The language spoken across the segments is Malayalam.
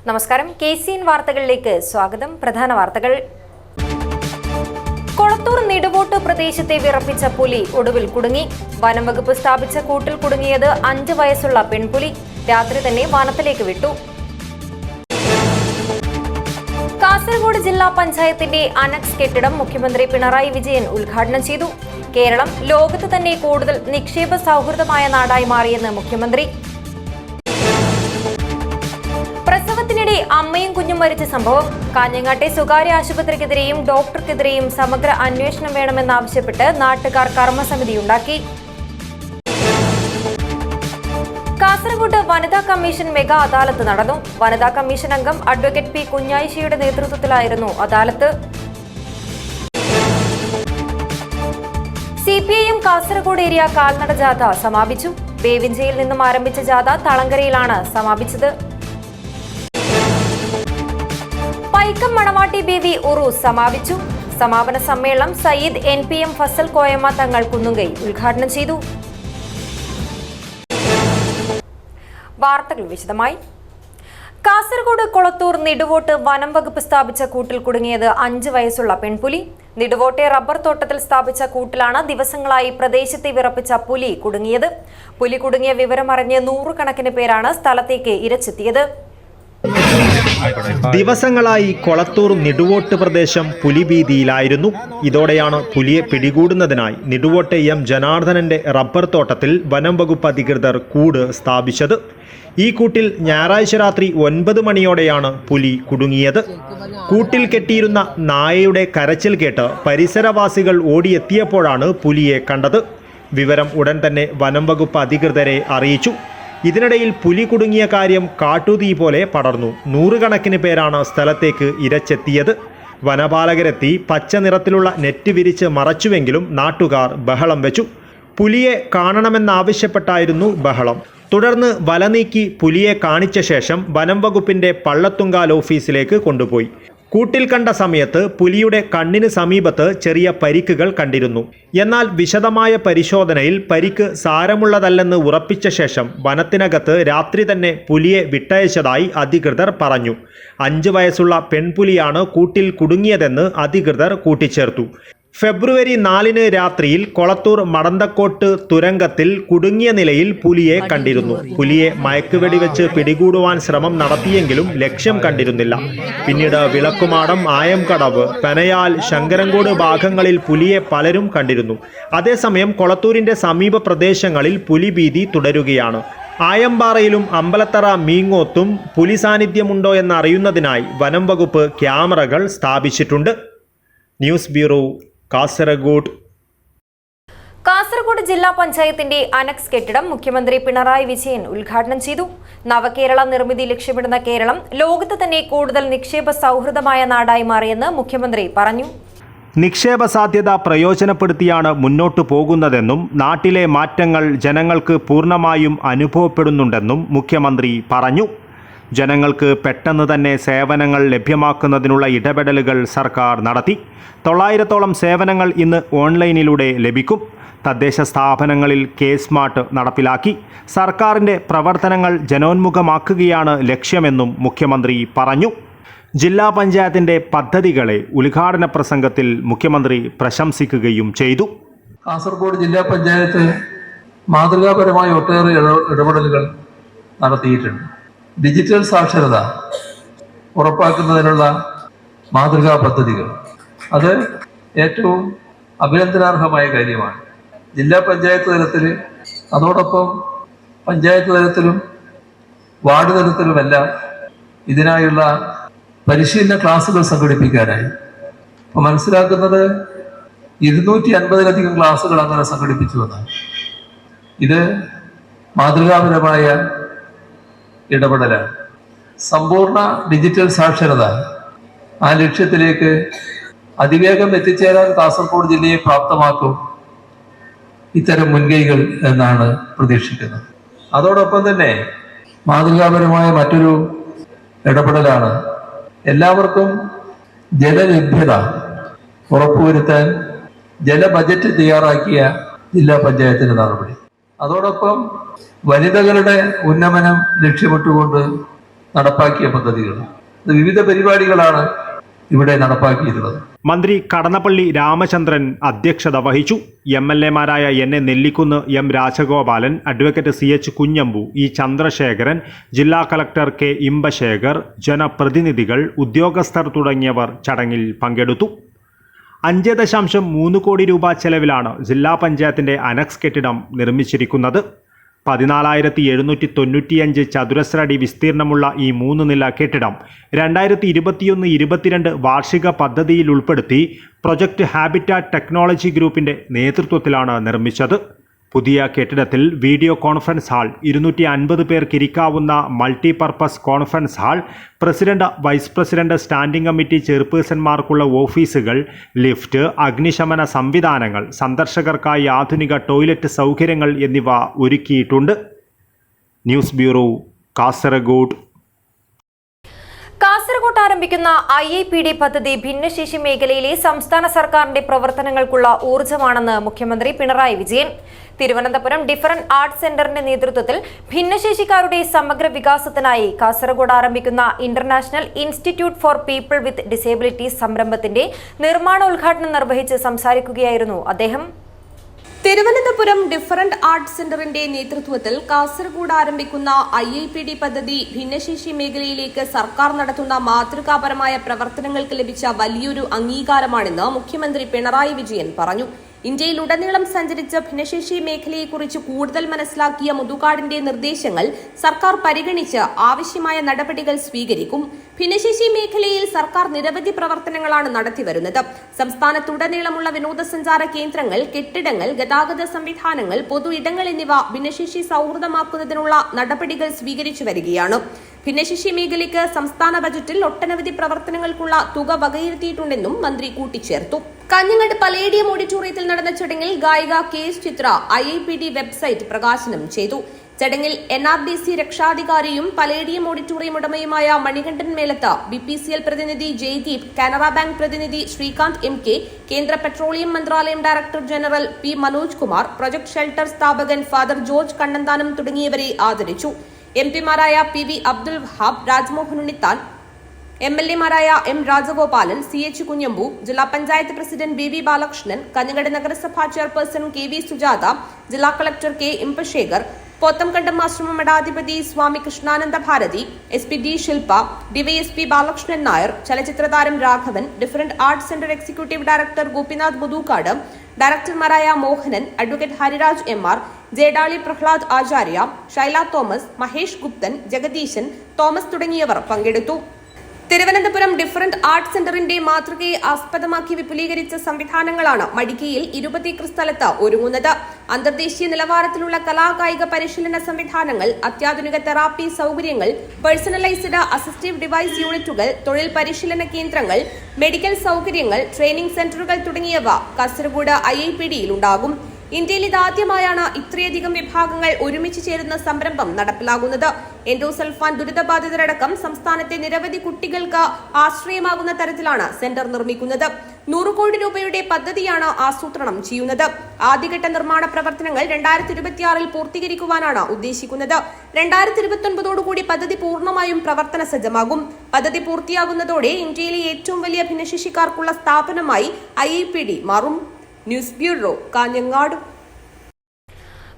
നമസ്കാരം. KCN വാർത്തകളിലേക്ക് സ്വാഗതം. പ്രധാന വാർത്തകൾ. കൊളത്തൂർ നെടുവോട്ട് പ്രദേശത്തെ വിറപ്പിച്ച പുലി ഒടുവിൽ കുടുങ്ങി. വനം വകുപ്പ് സ്ഥാപിച്ച കൂട്ടിൽ കുടുങ്ങിയത് 5 വയസ്സുള്ള പെൺപുലി. രാത്രി തന്നെ വനത്തിലേക്ക് വിട്ടു. കാസർഗോഡ് ജില്ലാ പഞ്ചായത്തിന്റെ അനക്സ് കെട്ടിടം മുഖ്യമന്ത്രി പിണറായി വിജയൻ ഉദ്ഘാടനം ചെയ്തു. കേരളം ലോകത്ത് തന്നെ കൂടുതൽ നിക്ഷേപ സൗഹൃദമായ നാടായി മാറിയെന്ന് മുഖ്യമന്ത്രി. പ്രസവത്തിനിടെ അമ്മയും കുഞ്ഞും മരിച്ച സംഭവം. കാഞ്ഞങ്ങാട്ടെ സ്വകാര്യ ആശുപത്രിക്കെതിരെയും ഡോക്ടർക്കെതിരെയും സമഗ്ര അന്വേഷണം വേണമെന്നാവശ്യപ്പെട്ട് നാട്ടുകാർ കർമ്മസമിതിയുണ്ടാക്കി. കാസർഗോഡ് വനിതാ കമ്മീഷൻ മെഗാ അദാലത്ത് നടന്നു. വനിതാ കമ്മീഷൻ അംഗം അഡ്വക്കേറ്റ് പി കുഞ്ഞായിഷയുടെ നേതൃത്വത്തിലായിരുന്നു അദാലത്ത്. CPIM കാസർഗോഡ് ഏരിയ കാൽനട ജാഥ സമാപിച്ചു. ബേവിഞ്ചയിൽ നിന്നും ആരംഭിച്ച ജാഥ തളങ്കരയിലാണ് സമാപിച്ചത്. പൈക്കം മണവാട്ടി ബേബി ഉറൂസ് സമാപിച്ചു. സമാപന സമ്മേളനം സയ്യിദ് NPM ഫസൽ കോയമ്മ തങ്ങൾ കുന്നുങ്കൈ ഉദ്ഘാടനം ചെയ്തു. വാർത്തകൾ വിശദമായി. കാസർഗോഡ് കൊളത്തൂർ നെടുവോട്ട് വനം വകുപ്പ് സ്ഥാപിച്ച കൂട്ടിൽ കുടുങ്ങിയത് 5 വയസ്സുള്ള പെൺപുലി. നെടുവോട്ടെ റബ്ബർ തോട്ടത്തിൽ സ്ഥാപിച്ച കൂട്ടിലാണ് ദിവസങ്ങളായി പ്രദേശത്തെ വിറപ്പിച്ച പുലി കുടുങ്ങിയത്. പുലി കുടുങ്ങിയ വിവരമറിഞ്ഞ് 100 കണക്കിന് പേരാണ് സ്ഥലത്തേക്ക് ഇരച്ചെത്തിയത്. ദിവസങ്ങളായി കൊളത്തൂർ നെടുവോട്ട് പ്രദേശം പുലിഭീതിയിലായിരുന്നു. ഇതോടെയാണ് പുലിയെ പിടികൂടുന്നതിനായി നെടുവോട്ടെ ജനാർദ്ദനന്റെ റബ്ബർ തോട്ടത്തിൽ വനം വകുപ്പ് അധികൃതർ കൂട് സ്ഥാപിച്ചത്. ഈ കൂട്ടിൽ ഞായറാഴ്ച രാത്രി 9 മണിയോടെയാണ് പുലി കുടുങ്ങിയത്. കൂട്ടിൽ കെട്ടിയിരുന്ന നായയുടെ കരച്ചിൽ കേട്ട് പരിസരവാസികൾ ഓടിയെത്തിയപ്പോഴാണ് പുലിയെ കണ്ടത്. വിവരം ഉടൻ തന്നെ വനം വകുപ്പ് അധികൃതരെ അറിയിച്ചു. ഇതിനിടയിൽ പുലി കുടുങ്ങിയ കാര്യം കാട്ടുതീ പോലെ പടർന്നു. 100 കണക്കിന് പേരാണ് സ്ഥലത്തേക്ക് ഇരച്ചെത്തിയത്. വനപാലകരെത്തി പച്ച നിറത്തിലുള്ള നെറ്റ് വിരിച്ച് മറച്ചുവെങ്കിലും നാട്ടുകാർ ബഹളം വെച്ചു. പുലിയെ കാണണമെന്നാവശ്യപ്പെട്ടായിരുന്നു ബഹളം. തുടർന്ന് വല നീക്കി പുലിയെ കാണിച്ച ശേഷം വനം വകുപ്പിന്റെ പള്ളത്തുങ്കാൽ ഓഫീസിലേക്ക് കൊണ്ടുപോയി. കൂട്ടിൽ കണ്ട സമയത്ത് പുലിയുടെ കണ്ണിന് സമീപത്ത് ചെറിയ പരിക്കുകൾ കണ്ടിരുന്നു. എന്നാൽ വിശദമായ പരിശോധനയിൽ പരിക്ക് സാരമുള്ളതല്ലെന്ന് ഉറപ്പിച്ച ശേഷം വനത്തിനകത്ത് രാത്രി തന്നെ പുലിയെ വിട്ടയച്ചതായി അധികൃതർ പറഞ്ഞു. 5 വയസ്സുള്ള പെൺപുലിയാണ് കൂട്ടിൽ കുടുങ്ങിയതെന്ന് അധികൃതർ കൂട്ടിച്ചേർത്തു. ഫെബ്രുവരി 4 രാത്രിയിൽ കൊളത്തൂർ മടന്തക്കോട്ട് തുരങ്കത്തിൽ കുടുങ്ങിയ നിലയിൽ പുലിയെ കണ്ടിരുന്നു. പുലിയെ മയക്കുവെടി വെച്ച് പിടികൂടുവാൻ ശ്രമം നടത്തിയെങ്കിലും ലക്ഷ്യം കണ്ടിരുന്നില്ല. പിന്നീട് വിളക്കുമാടം, ആയംകടവ്, പനയാൽ, ശങ്കരങ്കോട് ഭാഗങ്ങളിൽ പുലിയെ പലരും കണ്ടിരുന്നു. അതേസമയം കൊളത്തൂരിന്റെ സമീപ പ്രദേശങ്ങളിൽ പുലിഭീതി തുടരുകയാണ്. ആയമ്പാറയിലും അമ്പലത്തറ മീങ്ങോത്തും പുലി സാന്നിധ്യമുണ്ടോ എന്നറിയുന്നതിനായി വനം വകുപ്പ് ക്യാമറകൾ സ്ഥാപിച്ചിട്ടുണ്ട്. News bureau, Kasaragod. കാസർഗോഡ് ജില്ലാ പഞ്ചായത്തിന്റെ അനക്സ് കെട്ടിടം മുഖ്യമന്ത്രി പിണറായി വിജയൻ ഉദ്ഘാടനം ചെയ്തു. നവകേരള നിർമ്മിതി ലക്ഷ്യമിടുന്ന കേരളം ലോകത്ത് തന്നെ കൂടുതൽ നിക്ഷേപ സൗഹൃദമായ നാടായി മാറിയെന്ന് മുഖ്യമന്ത്രി പറഞ്ഞു. നിക്ഷേപ സാധ്യത പ്രയോജനപ്പെടുത്തിയാണ് മുന്നോട്ടു പോകുന്നതെന്നും നാട്ടിലെ മാറ്റങ്ങൾ ജനങ്ങൾക്ക് പൂർണ്ണമായും അനുഭവപ്പെടുന്നുണ്ടെന്നും മുഖ്യമന്ത്രി പറഞ്ഞു. ജനങ്ങൾക്ക് പെട്ടെന്ന് തന്നെ സേവനങ്ങൾ ലഭ്യമാക്കുന്നതിനുള്ള ഇടപെടലുകൾ സർക്കാർ നടത്തി. 900ഓളം സേവനങ്ങൾ ഇന്ന് ഓൺലൈനിലൂടെ ലഭിക്കും. തദ്ദേശ സ്ഥാപനങ്ങളിൽ K-സ്മാർട്ട് നടപ്പിലാക്കി. സർക്കാരിൻ്റെ പ്രവർത്തനങ്ങൾ ജനോന്മുഖമാക്കുകയാണ് ലക്ഷ്യമെന്നും മുഖ്യമന്ത്രി പറഞ്ഞു. ജില്ലാ പഞ്ചായത്തിൻ്റെ പദ്ധതികളെ ഉദ്ഘാടന പ്രസംഗത്തിൽ മുഖ്യമന്ത്രി പ്രശംസിക്കുകയും ചെയ്തു. കാസർഗോഡ് ജില്ലാ പഞ്ചായത്ത് മാതൃകാപരമായ ഒട്ടേറെ ഇടപെടലുകൾ നടത്തിയിട്ടുണ്ട്. ഡിജിറ്റൽ സാക്ഷരത ഉറപ്പാക്കുന്നതിനുള്ള മാതൃകാ പദ്ധതികൾ അത് ഏറ്റവും അഭിനന്ദനാർഹമായ കാര്യമാണ്. ജില്ലാ പഞ്ചായത്ത് തലത്തിൽ, അതോടൊപ്പം പഞ്ചായത്ത് തലത്തിലും വാർഡ് തലത്തിലുമെല്ലാം ഇതിനായുള്ള പരിശീലന ക്ലാസുകൾ സംഘടിപ്പിക്കാനായി. അപ്പോൾ മനസ്സിലാക്കുന്നത് 250-ലധികം ക്ലാസുകൾ അങ്ങനെ സംഘടിപ്പിച്ചു എന്നാണ്. ഇത് മാതൃകാപരമായ ഇടപെടലാണ്. സമ്പൂർണ്ണ ഡിജിറ്റൽ സാക്ഷരത, ആ ലക്ഷ്യത്തിലേക്ക് അതിവേഗം എത്തിച്ചേരാൻ കാസർഗോഡ് ജില്ലയെ പ്രാപ്തമാക്കും ഇത്തരം മുൻകൈകൾ എന്നാണ് പ്രതീക്ഷിക്കുന്നത്. അതോടൊപ്പം തന്നെ മാതൃകാപരമായ മറ്റൊരു ഇടപെടലാണ് എല്ലാവർക്കും ജലലഭ്യത ഉറപ്പുവരുത്താൻ ജല ബജറ്റ് തയ്യാറാക്കിയ ജില്ലാ പഞ്ചായത്തിന്റെ നടപടി. അതോടൊപ്പം വനിതകളുടെ ഉന്നമനം ലക്ഷ്യമിട്ടുകൊണ്ട് നടപ്പാക്കിയ പദ്ധതികൾ. ഇത് വിവിധ പരിപാടികളാണ് ഇവിടെ നടപ്പാക്കിയിട്ടുള്ളത്. മന്ത്രി കടന്നപ്പള്ളി രാമചന്ദ്രൻ അധ്യക്ഷത വഹിച്ചു. MLA-മാരായ N A. Nellikkunnu, M. Rajagopalan, advocate CH Kunhambu, E. Chandrasekharan, ജില്ലാ കളക്ടർ കെ. ഇമ്പശേഖർ, ജനപ്രതിനിധികൾ, ഉദ്യോഗസ്ഥർ തുടങ്ങിയവർ ചടങ്ങിൽ പങ്കെടുത്തു. 5.3 കോടി രൂപ ചെലവിലാണ് ജില്ലാ പഞ്ചായത്തിന്റെ അനക്സ് കെട്ടിടം നിർമ്മിച്ചിരിക്കുന്നത്. 14,795 ചതുരശ്ര അടി വിസ്തീർണമുള്ള ഈ 3 നില കെട്ടിടം 2021-22 വാർഷിക പദ്ധതിയിൽ ഉൾപ്പെടുത്തി പ്രൊജക്ട് ഹാബിറ്റാറ്റ് ടെക്നോളജി ഗ്രൂപ്പിന്റെ നേതൃത്വത്തിലാണ് നിർമ്മിച്ചത്. പുതിയ കെട്ടിടത്തിൽ വീഡിയോ കോൺഫറൻസ് ഹാൾ, 250 പേർക്ക് ഇരിക്കാവുന്ന multipurpose conference hall, president, vice president, standing committee ചെയർപേഴ്സൺമാർക്കുള്ള ഓഫീസുകൾ, ലിഫ്റ്റ്, അഗ്നിശമന സംവിധാനങ്ങൾ, സന്ദർശകർക്കായി ആധുനിക ടോയ്ലറ്റ് സൗകര്യങ്ങൾ എന്നിവ ഒരുക്കിയിട്ടുണ്ട്. News bureau, Kasaragod. കാസർഗോഡ് ആരംഭിക്കുന്ന IIPD പദ്ധതി ഭിന്നശേഷി മേഖലയിലെ സംസ്ഥാന സർക്കാരിന്റെ പ്രവർത്തനങ്ങൾക്കുള്ള ഊർജ്ജമാണെന്ന് മുഖ്യമന്ത്രി പിണറായി വിജയൻ. തിരുവനന്തപുരം ഡിഫറന്റ് ആർട്സ് സെന്ററിന്റെ നേതൃത്വത്തിൽ ഭിന്നശേഷിക്കാരുടെ സമഗ്ര വികാസത്തിനായി കാസർഗോഡ് ആരംഭിക്കുന്ന international institute for people with disabilities സംരംഭത്തിന്റെ നിർമ്മാണോദ്ഘാടനം നിർവഹിച്ച് സംസാരിക്കുകയായിരുന്നു അദ്ദേഹം. തിരുവനന്തപുരം ഡിഫറന്റ് ആർട്സ് സെന്ററിന്റെ നേതൃത്വത്തിൽ കാസർഗോഡ് ആരംഭിക്കുന്ന IIPD പദ്ധതി ഭിന്നശേഷി മേഖലയിലേക്ക് സർക്കാർ നടത്തുന്ന മാതൃകാപരമായ പ്രവർത്തനങ്ങൾക്ക് ലഭിച്ച വലിയൊരു അംഗീകാരമാണെന്ന് മുഖ്യമന്ത്രി പിണറായി വിജയൻ പറഞ്ഞു. ഇന്ത്യയിലുടനീളം സഞ്ചരിച്ച ഭിന്നശേഷി മേഖലയെക്കുറിച്ച് കൂടുതൽ മനസ്സിലാക്കിയ മുതുകാടിന്റെ നിർദ്ദേശങ്ങൾ സർക്കാർ പരിഗണിച്ച് ആവശ്യമായ നടപടികൾ സ്വീകരിക്കും. ഭിന്നശേഷി മേഖലയിൽ സർക്കാർ നിരവധി പ്രവർത്തനങ്ങളാണ് നടത്തിവരുന്നത്. സംസ്ഥാനത്തുടനീളമുള്ള വിനോദസഞ്ചാര കേന്ദ്രങ്ങൾ, കെട്ടിടങ്ങൾ, ഗതാഗത സംവിധാനങ്ങൾ, പൊതു ഇടങ്ങൾ എന്നിവ ഭിന്നശേഷി സൗഹൃദമാക്കുന്നതിനുള്ള നടപടികൾ സ്വീകരിച്ചു വരികയാണ്. ഭിന്നശേഷി മേഖലയ്ക്ക് സംസ്ഥാന ബജറ്റിൽ ഒട്ടനവധി പ്രവർത്തനങ്ങൾക്കുള്ള തുക വകയിരുത്തിയിട്ടുണ്ടെന്നും മന്ത്രി കൂട്ടിച്ചേർത്തു. കാഞ്ഞങ്ങാട് പലേഡിയം ഓഡിറ്റോറിയത്തിൽ നടന്ന ചടങ്ങിൽ ഗായിക KS ചിത്ര IIPD വെബ്സൈറ്റ് പ്രകാശനം ചെയ്തു. ചടങ്ങിൽ NRDC രക്ഷാധികാരിയും പലേഡിയം ഓഡിറ്റോറിയം ഉടമയുമായ മണികണ്ഠൻ മേലത്ത്, BPCL പ്രതിനിധി ജയ്ദീപ്, കാനറ ബാങ്ക് പ്രതിനിധി ശ്രീകാന്ത് MK, കേന്ദ്ര പെട്രോളിയം മന്ത്രാലയം director general P. Manoj Kumar, project shelter സ്ഥാപകൻ ഫാദർ ജോർജ് കണ്ണന്താനം തുടങ്ങിയവരെ ആദരിച്ചു. MP-മാരായ PV Abdul Wahab, Rajmohan Unnithan, MLA-മാരായ M. Rajagopalan, CH Kunhambu, ജില്ലാ പഞ്ചായത്ത് പ്രസിഡന്റ് BV ബാലകൃഷ്ണൻ, കാഞ്ഞങ്ങാട് നഗരസഭാ ചെയർപേഴ്സൺ KV സുജാത, ജില്ലാ കളക്ടർ K. ഇമ്പശേഖർ, പോത്തംകണ്ടം ആശ്രമ മഠാധിപതി Swami Krishnananda Bharathi, SP D. Shilpa, DYSP Balakrishnan Nair, ചലച്ചിത്രതാരം Raghavan, different arts centre executive director Gopinath Muthukad, ഡയറക്ടർമാരായ മോഹനൻ, അഡ്വക്കേറ്റ് ഹരിരാജ് MR, ജേഡാളി പ്രഹ്ലാദ് ആചാര്യ, ശൈല തോമസ്, മഹേഷ് ഗുപ്തൻ, ജഗദീശൻ തോമസ് തുടങ്ങിയവർ പങ്കെടുത്തു. തിരുവനന്തപുരം ഡിഫറന്റ് ആർട്സ് സെന്ററിന്റെ മാതൃകയെ ആസ്പദമാക്കി വിപുലീകരിച്ച സംവിധാനങ്ങളാണ് മടിക്കയിൽ 20 ഏക്കർ സ്ഥലത്ത് ഒരുങ്ങുന്നത്. അന്തർദേശീയ നിലവാരത്തിലുള്ള കലാകായിക പരിശീലന സംവിധാനങ്ങൾ, അത്യാധുനിക തെറാപ്പി സൗകര്യങ്ങൾ, പേഴ്സണലൈസ്ഡ് അസിസ്റ്റീവ് ഡിവൈസ് യൂണിറ്റുകൾ, തൊഴിൽ പരിശീലന കേന്ദ്രങ്ങൾ, മെഡിക്കൽ സൗകര്യങ്ങൾ, ട്രെയിനിംഗ് സെന്ററുകൾ തുടങ്ങിയവ കാസർഗോഡ് IIPD-യിൽ ഉണ്ടാകും. ഇന്ത്യയിൽ ഇതാദ്യമായാണ് ഇത്രയധികം വിഭാഗങ്ങൾ ഒരുമിച്ച് ചേരുന്ന സംരംഭം നടപ്പിലാകുന്നത്. എൻഡോസൾഫാൻ ദുരിതബാധിതരടക്കം സംസ്ഥാനത്തെ നിരവധി കുട്ടികൾക്ക് ആശ്രയമാകുന്ന തരത്തിലാണ് സെന്റർ നിർമ്മിക്കുന്നത്. 100 കോടി രൂപയുടെ പദ്ധതിയാണ് ആസൂത്രണം ചെയ്യുന്നത്. ആദ്യഘട്ട നിർമ്മാണ പ്രവർത്തനങ്ങൾ 2026-ൽ പൂർത്തീകരിക്കുവാനാണ് ഉദ്ദേശിക്കുന്നത്. 2029-ഓടുകൂടി പദ്ധതി പൂർണ്ണമായും പ്രവർത്തന സജ്ജമാകും. പദ്ധതി പൂർത്തിയാകുന്നതോടെ ഇന്ത്യയിലെ ഏറ്റവും വലിയ ഭിന്നശേഷിക്കാർക്കുള്ള സ്ഥാപനമായി IIPD മാറും. News bureau, Kanhangad.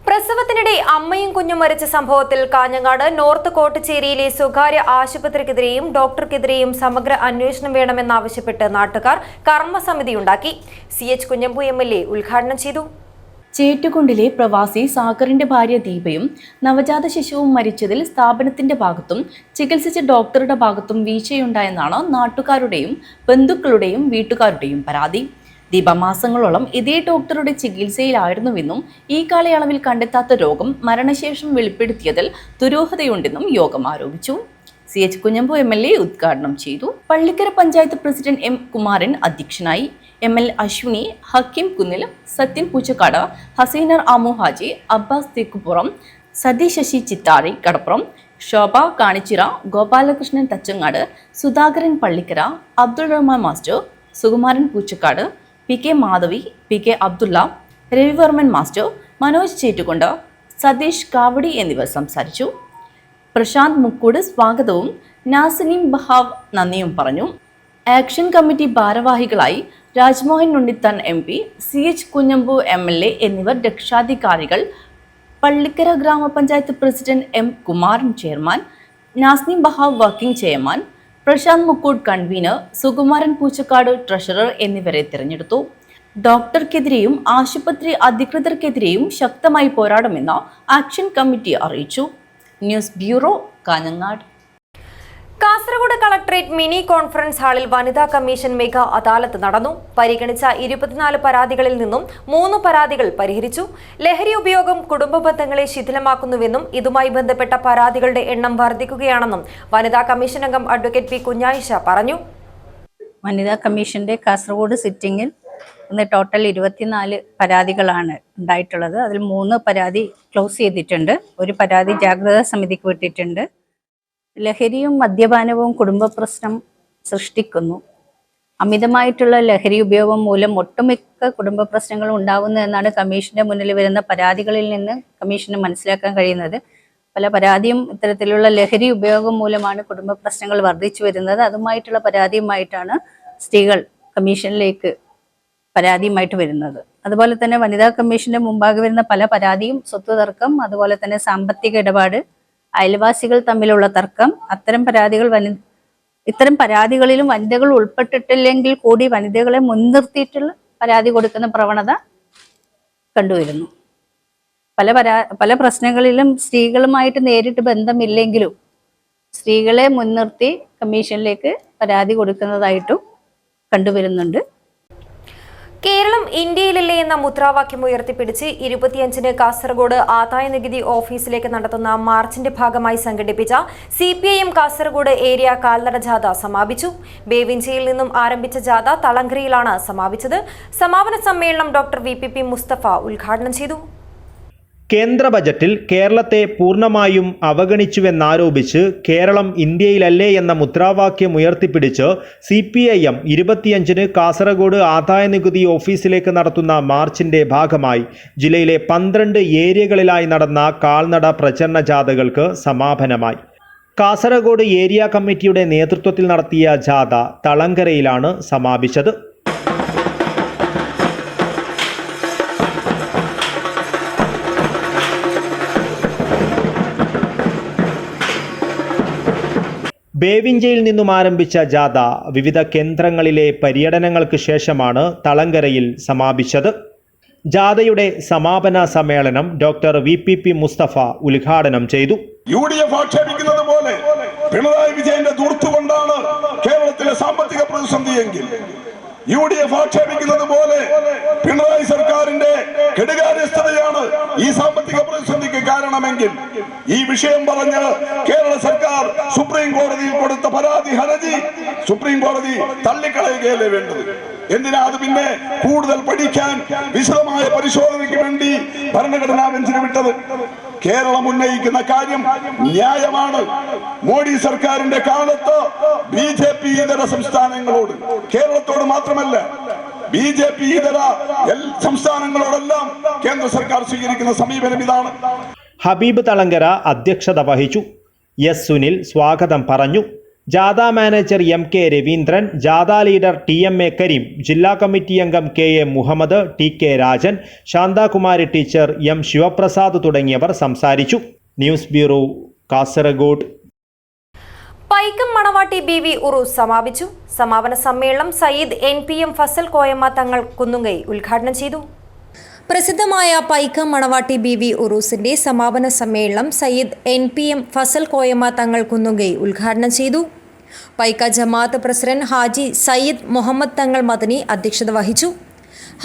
പ്രസവത്തിനിടെ അമ്മയും കുഞ്ഞും മരിച്ച സംഭവത്തിൽ കാഞ്ഞങ്ങാട് നോർത്ത് കോട്ടുചേരിയിലെ സ്വകാര്യ ആശുപത്രിക്കെതിരെയും ഡോക്ടർക്കെതിരെയും സമഗ്ര അന്വേഷണം വേണമെന്നാവശ്യപ്പെട്ട് നാട്ടുകാർ കർമ്മസമിതിയുണ്ടാക്കി. CH കുഞ്ഞമ്പു MLA ഉദ്ഘാടനം ചെയ്തു. ചേറ്റുകുണ്ടിലെ പ്രവാസി സാഗറിന്റെ ഭാര്യ ദീപയും നവജാത ശിശുവും മരിച്ചതിൽ സ്ഥാപനത്തിന്റെ ഭാഗത്തും ചികിത്സിച്ച ഡോക്ടറുടെ ഭാഗത്തും വീഴ്ചയുണ്ടായെന്നാണ് നാട്ടുകാരുടെയും ബന്ധുക്കളുടെയും വീട്ടുകാരുടെയും പരാതി. ദീപ മാസങ്ങളോളം ഇതേ ഡോക്ടറുടെ ചികിത്സയിലായിരുന്നുവെന്നും ഈ കാലയളവിൽ കണ്ടെത്താത്ത രോഗം മരണശേഷം വെളിപ്പെടുത്തിയതിൽ ദുരൂഹതയുണ്ടെന്നും യോഗം ആരോപിച്ചു. CH കുഞ്ഞമ്പു MLA ഉദ്ഘാടനം ചെയ്തു. Pallikkara panchayat president M. കുമാരൻ അധ്യക്ഷനായി. ML Ashwini, Hakeem Kunnil, Sathyan Poochakkad, Haseenar Amu Haji, Abbas Thekkupuram, Sathi Sasi Chithari Kadappuram, Shobha Kanichira, Gopalakrishnan Thachangad, Sudhakaran Pallikkara, Abdul Rahman master, Sukumaran Poochakkad, PK Madhavi, PK Abdulla, Ravivarman master, Manoj Chettukond, Satheesh Kavadi എന്നിവർ സംസാരിച്ചു. പ്രശാന്ത് മുക്കൂട് സ്വാഗതവും നാസിനിം ബഹാവ് നന്ദിയും പറഞ്ഞു. ആക്ഷൻ കമ്മിറ്റി ഭാരവാഹികളായി Rajmohan Unnithan MP, CH Kunhambu MLA എന്നിവർ രക്ഷാധികാരികൾ, Pallikkara grama panchayat president M Kumaran chairman, നാസിനിം ബഹാവ് working chairman, Prashanth Mukkoodu convener, Sukumaran Poochakkad treasurer എന്നിവരെ തിരഞ്ഞെടുത്തു. ഡോക്ടർക്കെതിരെയും ആശുപത്രി അധികൃതർക്കെതിരെയും ശക്തമായി പോരാടുമെന്ന് ആക്ഷൻ കമ്മിറ്റി അറിയിച്ചു. News bureau, Kanhangad. Kasaragod collectorate mini conference ഹാളിൽ വനിതാ കമ്മീഷൻ മെഗാ അദാലത്ത് നടന്നു. പരിഗണിച്ച 24 പരാതികളിൽ നിന്നും 3 പരാതികൾ പരിഹരിച്ചു. ലഹരി ഉപയോഗം കുടുംബ ബന്ധങ്ങളെ ശിഥിലമാക്കുന്നുവെന്നും ഇതുമായി ബന്ധപ്പെട്ട പരാതികളുടെ എണ്ണം വർദ്ധിക്കുകയാണെന്നും വനിതാ കമ്മീഷൻ അംഗം അഡ്വക്കേറ്റ് പി കുഞ്ഞായിഷ പറഞ്ഞു. വനിതാ കമ്മീഷന്റെ കാസർഗോഡ് സിറ്റിംഗിൽ ഇന്ന് ടോട്ടൽ 24 പരാതികളാണ് ഉണ്ടായിട്ടുള്ളത്. അതിൽ 3 പരാതി ക്ലോസ് ചെയ്തിട്ടുണ്ട്. ഒരു പരാതി ജാഗ്രതാ സമിതിക്ക് വിട്ടിട്ടുണ്ട്. ലഹരിയും മദ്യപാനവും കുടുംബ പ്രശ്നം സൃഷ്ടിക്കുന്നു. അമിതമായിട്ടുള്ള ലഹരി ഉപയോഗം മൂലം ഒട്ടുമിക്ക കുടുംബ പ്രശ്നങ്ങളും ഉണ്ടാകുന്നു എന്നാണ് കമ്മീഷന്റെ മുന്നിൽ വരുന്ന പരാതികളിൽ നിന്ന് കമ്മീഷന് മനസ്സിലാക്കാൻ കഴിയുന്നത്. പല പരാതിയും ഇത്തരത്തിലുള്ള ലഹരി ഉപയോഗം മൂലമാണ് കുടുംബ പ്രശ്നങ്ങൾ വർദ്ധിച്ചു വരുന്നത്. അതുമായിട്ടുള്ള പരാതിയുമായിട്ടാണ് സ്ത്രീകൾ കമ്മീഷനിലേക്ക് പരാതിയുമായിട്ട് വരുന്നത്. അതുപോലെ തന്നെ വനിതാ കമ്മീഷന്റെ മുമ്പാകെ വരുന്ന പല പരാതിയും സ്വത്ത് തർക്കം, അതുപോലെ തന്നെ സാമ്പത്തിക ഇടപാട്, അയൽവാസികൾ തമ്മിലുള്ള തർക്കം, ഇത്തരം പരാതികളിലും വനിതകൾ ഉൾപ്പെട്ടിട്ടില്ലെങ്കിൽ കൂടി വനിതകളെ മുൻനിർത്തിയിട്ടുള്ള പരാതി കൊടുക്കുന്ന പ്രവണത കണ്ടുവരുന്നു. പല പ്രശ്നങ്ങളിലും സ്ത്രീകളുമായിട്ട് നേരിട്ട് ബന്ധമില്ലെങ്കിലും സ്ത്രീകളെ മുൻനിർത്തി കമ്മീഷനിലേക്ക് പരാതി കൊടുക്കുന്നതായിട്ടും കണ്ടുവരുന്നുണ്ട്. കേരളം ഇന്ത്യയിലല്ലേ എന്ന മുദ്രാവാക്യം ഉയർത്തിപ്പിടിച്ച് 25-ന് കാസർഗോഡ് ആദായനികുതി ഓഫീസിലേക്ക് നടത്തുന്ന മാർച്ചിന്റെ ഭാഗമായി സംഘടിപ്പിച്ച CPIM കാസർഗോഡ് ഏരിയ കാൽനട ജാഥ സമാപിച്ചു. ബേവിഞ്ചിയിൽ നിന്നും ആരംഭിച്ച ജാഥ തളങ്കരിയിലാണ് സമാപിച്ചത്. സമാപന സമ്മേളനം ഡോക്ടർ VPP മുസ്തഫ ഉദ്ഘാടനം ചെയ്തു. കേന്ദ്ര ബജറ്റിൽ കേരളത്തെ പൂർണ്ണമായും അവഗണിച്ചുവെന്നാരോപിച്ച് കേരളം ഇന്ത്യയിലല്ലേ എന്ന മുദ്രാവാക്യം ഉയർത്തിപ്പിടിച്ച് CPIM 25-ന് കാസർഗോഡ് ആദായനികുതി ഓഫീസിലേക്ക് നടത്തുന്ന മാർച്ചിന്റെ ഭാഗമായി ജില്ലയിലെ 12 ഏരിയകളിലായി നടന്ന കാൽനട പ്രചരണ ജാഥകൾക്ക് സമാപനമായി. കാസർഗോഡ് ഏരിയ കമ്മിറ്റിയുടെ നേതൃത്വത്തിൽ നടത്തിയ ജാഥ തളങ്കരയിലാണ് സമാപിച്ചത്. ബേവിഞ്ചയിൽ നിന്നും ആരംഭിച്ച ജാഥ വിവിധ കേന്ദ്രങ്ങളിലെ പര്യടനങ്ങൾക്ക് ശേഷമാണ് തളങ്കരയിൽ സമാപിച്ചത്. ജാഥയുടെ സമാപന സമ്മേളനം ഡോക്ടർ VPP മുസ്തഫ ഉദ്ഘാടനം ചെയ്തു. UDF ആക്ഷേപിക്കുന്നത് പോലെ പിണറായി വിജയന്റെ ദൂർത്തുകൊണ്ടാണ് കേരളത്തിലെ സാമ്പത്തിക പ്രതിസന്ധിയെങ്കിൽ, UDF ആക്ഷേപിക്കുന്നത് പോലെ പിണറായി സർക്കാരിന്റെ കെടുകാര്യസ്ഥതയാണ് ഈ സാമ്പത്തിക പ്രതിസന്ധിക്ക് കാരണമെങ്കിൽ, ഈ വിഷയം പറഞ്ഞ് കേരള സർക്കാർ സുപ്രീം കോടതിയിൽ കൊടുത്ത ഹർജി സുപ്രീം കോടതി തള്ളിക്കളയുകയല്ലേ വേണ്ടത്? എന്തിനാ അത് പിന്നെ കൂടുതൽ പഠിക്കാൻ വിശദമായ പരിശോധനയ്ക്ക് വേണ്ടി ഭരണഘടനാ ബെഞ്ചിന് വിട്ടത്? കേരളം ഉന്നയിക്കുന്ന കാര്യം ന്യായമാണ്. മോഡി സർക്കാരിന്റെ കാലത്ത് BJP ഇതര സംസ്ഥാനങ്ങളോട്, കേരളത്തോട് മാത്രമല്ല BJP ഇതര സംസ്ഥാനങ്ങളോടെല്ലാം കേന്ദ്ര സർക്കാർ സ്വീകരിക്കുന്ന സമീപനം ഇതാണ്. ഹബീബ് തളങ്കര അധ്യക്ഷത വഹിച്ചു. S സുനിൽ സ്വാഗതം പറഞ്ഞു. ജാഥ മാനേജർ MK രവീന്ദ്രൻ, ജാഥ ലീഡർ TMA കരീം, ജില്ലാ കമ്മിറ്റി അംഗം KA Muhammad, TK Rajan, Shanthakumari teacher, M Sivaprasad തുടങ്ങിയവർ സംസാരിച്ചു. News bureau, Kasaragod. പൈക്കം മണവാട്ടി BV ഉറൂസ് സമാപിച്ചു. സമാപന സമ്മേളനം സയ്യിദ് NPM ഫസൽ കോയമ്മ തങ്ങൾ കുന്നുങ്കൈ ഉദ്ഘാടനം ചെയ്തു. പ്രസിദ്ധമായ പൈക്കം മണവാട്ടി BV ഉറൂസിന്റെ സമാപന സമ്മേളനം സയ്യിദ് NPM ഫസൽ കോയമ്മ തങ്ങൾ കുന്നുങ്കൈ ഉദ്ഘാടനം ചെയ്തു. പൈക്ക ജമാഅത്ത് പ്രസിഡന്റ് ഹാജി സയ്യിദ് മുഹമ്മദ് തങ്ങൾ മദനി അധ്യക്ഷത വഹിച്ചു.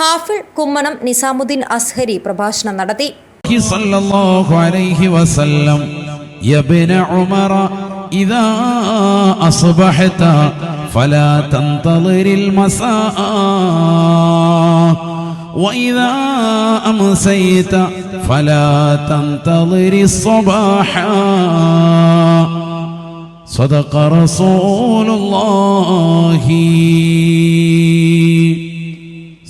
ഹാഫിൾ കുമ്മനം നിസാമുദ്ദീൻ അസ്ഹരി പ്രഭാഷണം നടത്തി. إذا أصبحت فلا تنتظر المساء وإذا أمسيت فلا تنتظر الصباح صدق رسول الله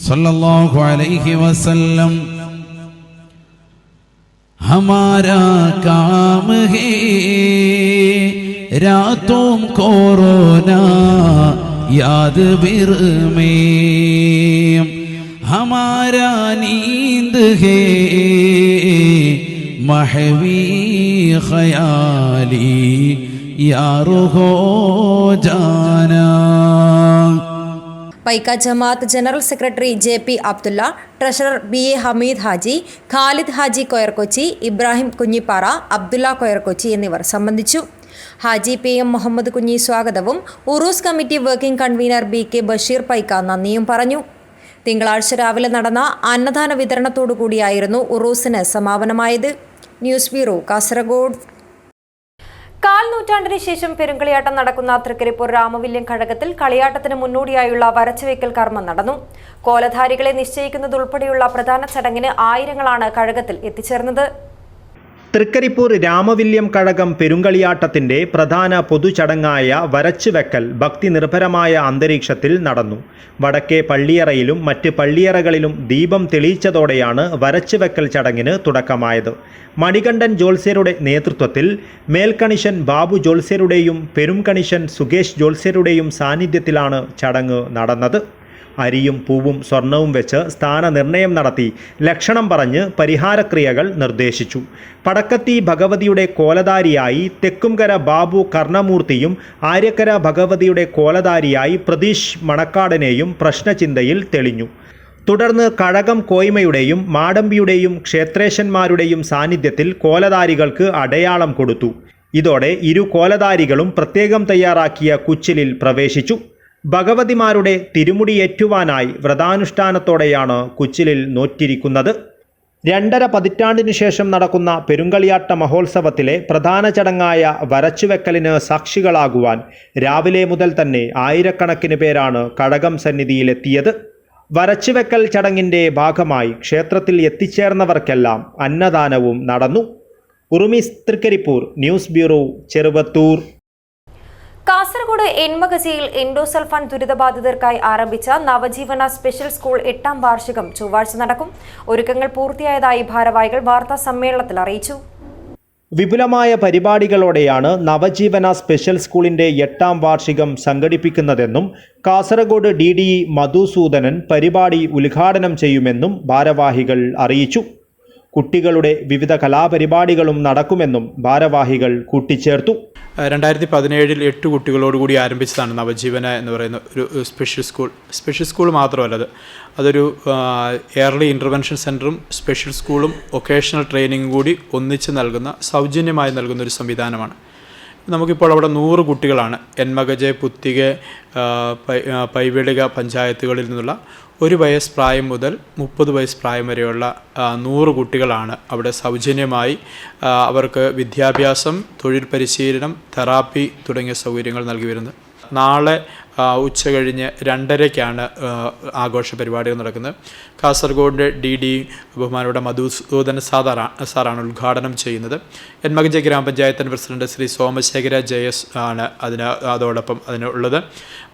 صلى الله عليه وسلم हमारा काम है रातों कोरोना याद बिर में हमारा नींद है महवी ख्याली यार हो जाना. Paika Jamaath general secretary JP Abdulla, treasurer BA Hameed Haji, Khalid Haji Koyarkochi, Ibrahim Kunhippara, Abdulla Koyarkochi എന്നിവർ സംബന്ധിച്ചു. ഹാജി PM മുഹമ്മദ് കുഞ്ഞി സ്വാഗതവും Uroos committee working convener BK Basheer Paika നന്ദിയും പറഞ്ഞു. തിങ്കളാഴ്ച രാവിലെ നടന്ന അന്നദാന വിതരണത്തോടുകൂടിയായിരുന്നു ഉറൂസിന് സമാപനമായത്. News bureau, Kasaragod. കാൽ നൂറ്റാണ്ടിന് ശേഷം പെരുങ്കളിയാട്ടം നടക്കുന്ന തൃക്കരിപ്പൂർ രാമവില്യം കഴകത്തിൽ കളിയാട്ടത്തിന് മുന്നോടിയായുള്ള വരച്ചുവെക്കൽ കർമ്മം നടന്നു. കോലധാരികളെ നിശ്ചയിക്കുന്നതുൾപ്പെടെയുള്ള പ്രധാന ചടങ്ങിന് ആയിരങ്ങളാണ് കഴകത്തിൽ എത്തിച്ചേർന്നത്. തൃക്കരിപ്പൂർ രാമവില്യം കഴകം പെരുങ്കളിയാട്ടത്തിൻ്റെ പ്രധാന പൊതുചടങ്ങായ വരച്ചുവെക്കൽ ഭക്തി നിർഭരമായ അന്തരീക്ഷത്തിൽ നടന്നു. വടക്കേ പള്ളിയറയിലും മറ്റ് പള്ളിയറകളിലും ദീപം തെളിയിച്ചതോടെയാണ് വരച്ചുവെക്കൽ ചടങ്ങിന് തുടക്കമായത്. മണികണ്ഠൻ ജോത്സ്യരുടെ നേതൃത്വത്തിൽ മേൽക്കണിശൻ ബാബു ജോത്സ്യരുടെയും പെരുംകണിശൻ സുകേഷ് ജോത്സ്യരുടെയും സാന്നിധ്യത്തിലാണ് ചടങ്ങ് നടന്നത്. അരിയും പൂവും സ്വർണവും വെച്ച് സ്ഥാനനിർണയം നടത്തി ലക്ഷണം പറഞ്ഞ് പരിഹാരക്രിയകൾ നിർദ്ദേശിച്ചു. പടക്കത്തി ഭഗവതിയുടെ കോലധാരിയായി തെക്കുംകര ബാബു കർണമൂർത്തിയും ആര്യക്കര ഭഗവതിയുടെ കോലധാരിയായി പ്രതീഷ് മണക്കാടനെയും പ്രശ്നചിന്തയിൽ തെളിഞ്ഞു. തുടർന്ന് കഴകം കോയ്മയുടെയും മാടമ്പിയുടെയും ക്ഷേത്രേശന്മാരുടെയും സാന്നിധ്യത്തിൽ കോലധാരികൾക്ക് അടയാളം കൊടുത്തു. ഇതോടെ ഇരു കോലധാരികളും പ്രത്യേകം തയ്യാറാക്കിയ കുച്ചിലിൽ പ്രവേശിച്ചു. ഭഗവതിമാരുടെ തിരുമുടിയേറ്റുവാനായി വ്രതാനുഷ്ഠാനത്തോടെയാണ് കുച്ചിലിൽ നോറ്റിരിക്കുന്നത്. 2.5 പതിറ്റാണ്ടിനു ശേഷം നടക്കുന്ന പെരുങ്കളിയാട്ട മഹോത്സവത്തിലെ പ്രധാന ചടങ്ങായ വരച്ചുവെക്കലിന് സാക്ഷികളാകുവാൻ രാവിലെ മുതൽ തന്നെ ആയിരക്കണക്കിന് പേരാണ് കഴകം സന്നിധിയിലെത്തിയത്. വരച്ചുവെക്കൽ ചടങ്ങിൻ്റെ ഭാഗമായി ക്ഷേത്രത്തിൽ എത്തിച്ചേർന്നവർക്കെല്ലാം അന്നദാനവും നടന്നു. ഉറുമീസ്, തൃക്കരിപ്പൂർ. News bureau, Cheruvathur. കാസർഗോഡ് എൻമകജയിൽ എൻഡോസൾഫാൻ ദുരിതബാധിതർക്കായി ആരംഭിച്ച നവജീവന സ്പെഷ്യൽ സ്കൂൾ 8ാം വാർഷികം ചൊവ്വാഴ്ച നടക്കും. ഒരുക്കങ്ങൾ പൂർത്തിയായതായി ഭാരവാഹികൾ വാർത്താ സമ്മേളനത്തിൽ അറിയിച്ചു. വിപുലമായ പരിപാടികളോടെയാണ് നവജീവന സ്പെഷ്യൽ സ്കൂളിൻ്റെ 8ാം വാർഷികം സംഘടിപ്പിക്കുന്നതെന്നും കാസർഗോഡ് DDE മധുസൂദനൻ പരിപാടി ഉദ്ഘാടനം ചെയ്യുമെന്നും ഭാരവാഹികൾ അറിയിച്ചു. കുട്ടികളുടെ വിവിധ കലാപരിപാടികളും നടക്കുമെന്നും ഭാരവാഹികൾ കൂട്ടിച്ചേർത്തു. 2017 8 കുട്ടികളോടുകൂടി ആരംഭിച്ചതാണ് നവജീവന എന്ന് പറയുന്ന ഒരു സ്പെഷ്യൽ സ്കൂൾ മാത്രമല്ല, അതൊരു എയർലി ഇൻ്റർവെൻഷൻ സെൻറ്ററും സ്പെഷ്യൽ സ്കൂളും വൊക്കേഷണൽ ട്രെയിനിങ്ങും കൂടി ഒന്നിച്ച് നൽകുന്ന, സൗജന്യമായി നൽകുന്ന ഒരു സംവിധാനമാണ്. നമുക്കിപ്പോൾ അവിടെ 100 കുട്ടികളാണ് എൻമകജെ, പുത്തിക, പൈവേളിക പഞ്ചായത്തുകളിൽ നിന്നുള്ള 1 വയസ്സ് പ്രായം മുതൽ 30 വയസ്സ് പ്രായം വരെയുള്ള 100 കുട്ടികളാണ് അവിടെ സൗജന്യമായി അവർക്ക് വിദ്യാഭ്യാസം, തൊഴിൽ പരിശീലനം, തെറാപ്പി തുടങ്ങിയ സൗകര്യങ്ങൾ നൽകി വരുന്നത്. നാളെ ഉച്ച കഴിഞ്ഞ് 2:30-ക്കാണ് ആഘോഷ പരിപാടികൾ നടക്കുന്നത്. കാസർഗോഡ് DDE ബഹുമാനയുടെ മധുസൂദന സാറാണ് ഉദ്ഘാടനം ചെയ്യുന്നത്. എൻമകജെ ഗ്രാമപഞ്ചായത്ത് പ്രസിഡന്റ് ശ്രീ സോമശേഖര JS ആണ് അതോടൊപ്പം അതിനുള്ളത്.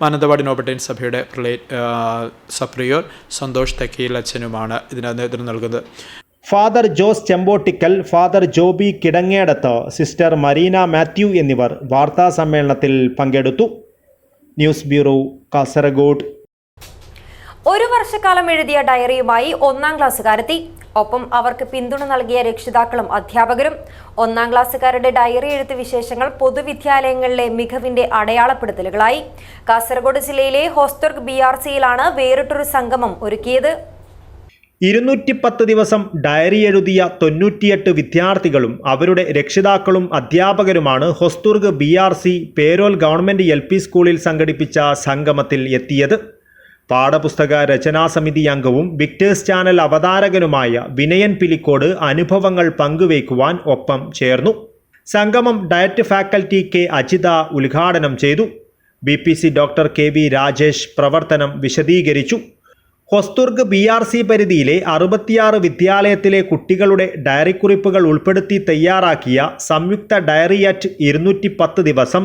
മാനന്തവാടി നോബട്ടൈൻ സഭയുടെ സപ്രിയോർ സന്തോഷ് തെക്കയിൽ അച്ഛനുമാണ് ഇതിന് നേതൃത്വം നൽകുന്നത്. Father Jose Chempottickal, father Joby Kidangedath, sister Marina Mathew എന്നിവർ വാർത്താ സമ്മേളനത്തിൽ പങ്കെടുത്തു. News bureau, Kasaragod. 1 വർഷക്കാലം എഴുതിയ ഡയറിയുമായി 1ാം ക്ലാസ്സുകാരെത്തി. ഒപ്പം അവർക്ക് പിന്തുണ നൽകിയ രക്ഷിതാക്കളും അധ്യാപകരും. 1ാം ക്ലാസ്സുകാരുടെ ഡയറി എഴുത്ത് വിശേഷങ്ങൾ പൊതുവിദ്യാലയങ്ങളിലെ മികവിന്റെ അടയാളപ്പെടുത്തലുകളായി. കാസർഗോഡ് ജില്ലയിലെ ഹോസ്തുർഗ് BRCയിലാണ് വേറിട്ടൊരു സംഗമം ഒരുക്കിയത്. 210 ദിവസം ഡയറി എഴുതിയ 98 വിദ്യാർത്ഥികളും അവരുടെ രക്ഷിതാക്കളും അധ്യാപകരുമാണ് Hosdurg BRC Perol government LP സ്കൂളിൽ സംഘടിപ്പിച്ച സംഗമത്തിൽ എത്തിയത്. പാഠപുസ്തക രചനാസമിതി അംഗവും വിക്ടേഴ്സ് ചാനൽ അവതാരകനുമായ വിനയൻ പിലിക്കോട് അനുഭവങ്ങൾ പങ്കുവയ്ക്കുവാൻ ഒപ്പം ചേർന്നു. സംഗമം ഡയറ്റ് ഫാക്കൽറ്റി K അജിത ഉദ്ഘാടനം ചെയ്തു. BPC ഡോക്ടർ KV രാജേഷ് പ്രവർത്തനം വിശദീകരിച്ചു. ഹോസ്തുർഗ് BRC പരിധിയിലെ 66 വിദ്യാലയത്തിലെ കുട്ടികളുടെ ഡയറിക്കുറിപ്പുകൾ ഉൾപ്പെടുത്തി തയ്യാറാക്കിയ സംയുക്ത ഡയറി അറ്റ് 210 ദിവസം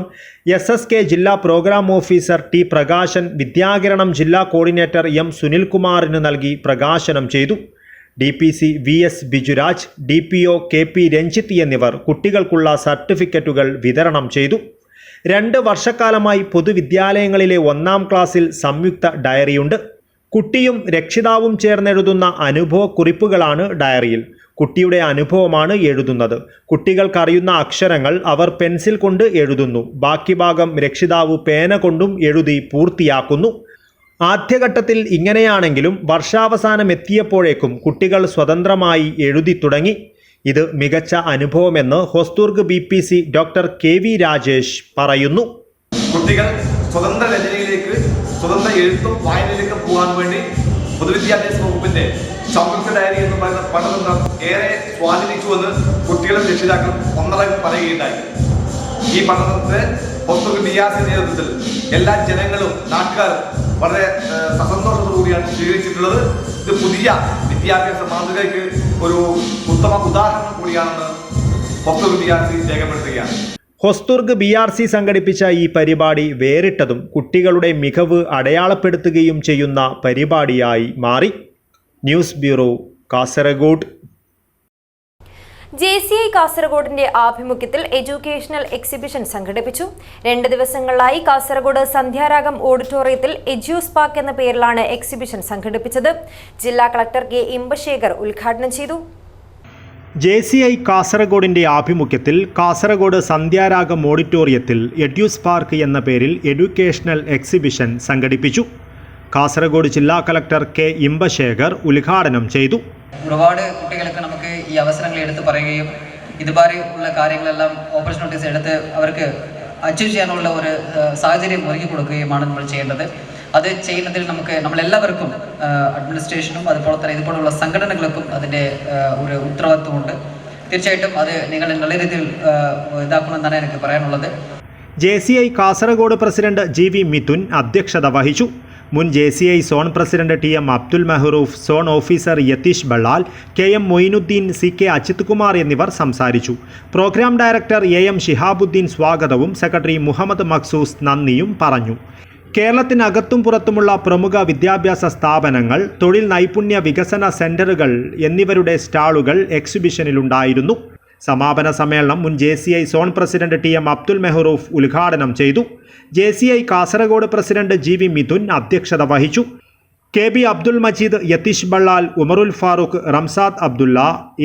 SSK ജില്ലാ programme officer T Prakashan Vidyakiranam ജില്ലാ കോർഡിനേറ്റർ M സുനിൽകുമാറിന് നൽകി പ്രകാശനം ചെയ്തു. DPC VS Bijuraj, DPO KP Ranjith എന്നിവർ കുട്ടികൾക്കുള്ള സർട്ടിഫിക്കറ്റുകൾ വിതരണം ചെയ്തു. 2 വർഷക്കാലമായി പൊതുവിദ്യാലയങ്ങളിലെ 1ാം ക്ലാസ്സിൽ സംയുക്ത ഡയറിയുണ്ട്. കുട്ടിയും രക്ഷിതാവും ചേർന്നെഴുതുന്ന അനുഭവക്കുറിപ്പുകളാണ് ഡയറിയിൽ. കുട്ടിയുടെ അനുഭവമാണ് എഴുതുന്നത്. കുട്ടികൾക്കറിയുന്ന അക്ഷരങ്ങൾ അവർ പെൻസിൽ കൊണ്ട് എഴുതുന്നു. ബാക്കി ഭാഗം രക്ഷിതാവ് പേന കൊണ്ടും എഴുതി പൂർത്തിയാക്കുന്നു. ആദ്യഘട്ടത്തിൽ ഇങ്ങനെയാണെങ്കിലും വർഷാവസാനം എത്തിയപ്പോഴേക്കും കുട്ടികൾ സ്വതന്ത്രമായി എഴുതി തുടങ്ങി. ഇത് മികച്ച അനുഭവമെന്ന് Hosdurg BPC doctor KV Rajesh പറയുന്നു. കുട്ടികൾ സ്വതന്ത്ര രചനയിലേക്ക്, സ്വതന്ത്ര എഴുത്തും വായനയിലേക്ക് പോകാൻ വേണ്ടി പൊതുവിദ്യാഭ്യാസ വകുപ്പിന്റെ സംയുക്ത ഡയറി എന്ന് പറയുന്ന പഠനം ഏറെ സ്വാധീനിച്ചുവെന്ന് കുട്ടികളും രക്ഷിതാക്കളും ഒന്നടങ്കം പറയുകയുണ്ടായി. ഈ പഠനത്തെ ഹൊസ്ദുർഗ് DRC നേതൃത്വത്തിൽ എല്ലാ ജനങ്ങളും നാട്ടുകാരും വളരെ സസന്തോഷത്തോടുകൂടിയാണ് സ്വീകരിച്ചിട്ടുള്ളത്. ഇത് പുതിയ വിദ്യാഭ്യാസ മാതൃകയ്ക്ക് ഒരു ഉത്തമ ഉദാഹരണം കൂടിയാണെന്ന് ഹൊസ്ദുർഗ് DRC രേഖപ്പെടുത്തുകയാണ്. ഹൊസ്ദുർഗ് BRC സംഘടിപ്പിച്ച ഈ പരിപാടി വേറിട്ടതും കുട്ടികളുടെ മികവ് അടയാളപ്പെടുത്തുകയും ചെയ്യുന്ന പരിപാടിയായി മാറി. News bureau, Kasaragod. JCI കാസർഗോഡിന്റെ ആഭിമുഖ്യത്തിൽ എഡ്യൂക്കേഷണൽ എക്സിബിഷൻ സംഘടിപ്പിച്ചു. 2 ദിവസങ്ങളിലായി കാസർഗോഡ് സന്ധ്യാരാഗം ഓഡിറ്റോറിയത്തിൽ എഡ്യൂസ്പാർക്ക് എന്ന പേരിലാണ് എക്സിബിഷൻ സംഘടിപ്പിച്ചത്. ജില്ലാ കളക്ടർ K ഇമ്പശേഖർ ഉദ്ഘാടനം ചെയ്തു. JCI കാസർഗോഡിന്റെ ആഭിമുഖ്യത്തിൽ കാസർഗോഡ് സന്ധ്യാരാഗം ഓഡിറ്റോറിയത്തിൽ എഡ്യൂസ്പാർക്ക് എന്ന പേരിൽ എഡ്യൂക്കേഷണൽ എക്സിബിഷൻ സംഘടിപ്പിച്ചു. കാസർഗോഡ് ജില്ലാ കളക്ടർ K ഇമ്പശേഖർ ഉദ്ഘാടനം ചെയ്തു. ഒരുപാട് കുട്ടികൾക്ക് നമുക്ക് ഈ അവസരങ്ങൾ എടുത്ത് പറയുകയും ഇതുപോലെയുള്ള കാര്യങ്ങളെല്ലാം ഓപ്പർച്യൂണിറ്റീസ് എടുത്ത് അവർക്ക് അച്ചീവ് ചെയ്യാനുള്ള ഒരു സാഹചര്യം ഒരുക്കി കൊടുക്കുകയുമാണ് നമ്മൾ ചെയ്യേണ്ടത്. അത് ചെയ്യുന്നതിൽ നമ്മളെല്ലാവർക്കും അഡ്മിനിസ്ട്രേഷനും അതുപോലെ തന്നെ ഇതുപോലുള്ള സംഘടനകൾക്കും അതിൻ്റെ ഒരു ഉത്തരവാദിത്വമുണ്ട്. തീർച്ചയായിട്ടും അത് നിങ്ങൾ നല്ല രീതിയിൽ ഇതാക്കണമെന്നാണ് എനിക്ക് പറയാനുള്ളത്. JCI Kasaragod president GV Mithun അധ്യക്ഷത വഹിച്ചു. മുൻ JCI zone president TM Abdul Mehroof, zone officer Yatheesh Ballal, KM Moinuddin, CK Ajith Kumar എന്നിവർ സംസാരിച്ചു. പ്രോഗ്രാം ഡയറക്ടർ AM ഷിഹാബുദ്ദീൻ സ്വാഗതവും സെക്രട്ടറി മുഹമ്മദ് മഖ്സൂസ് നന്ദിയും പറഞ്ഞു. കേരളത്തിനകത്തും പുറത്തുമുള്ള പ്രമുഖ വിദ്യാഭ്യാസ സ്ഥാപനങ്ങൾ, തൊഴിൽ നൈപുണ്യ വികസന സെന്ററുകൾ എന്നിവരുടെ സ്റ്റാളുകൾ എക്സിബിഷനിലുണ്ടായിരുന്നു. സമാപന സമ്മേളനം മുൻ JCI zone president TM Abdul Mehroof ഉദ്ഘാടനം ചെയ്തു. JCI Kasaragod president GV Mithun അധ്യക്ഷത വഹിച്ചു. KB Abdul Majeed, Yathish ബള്ളാൽ, Umarul Farooq, Ramsad Abdulla,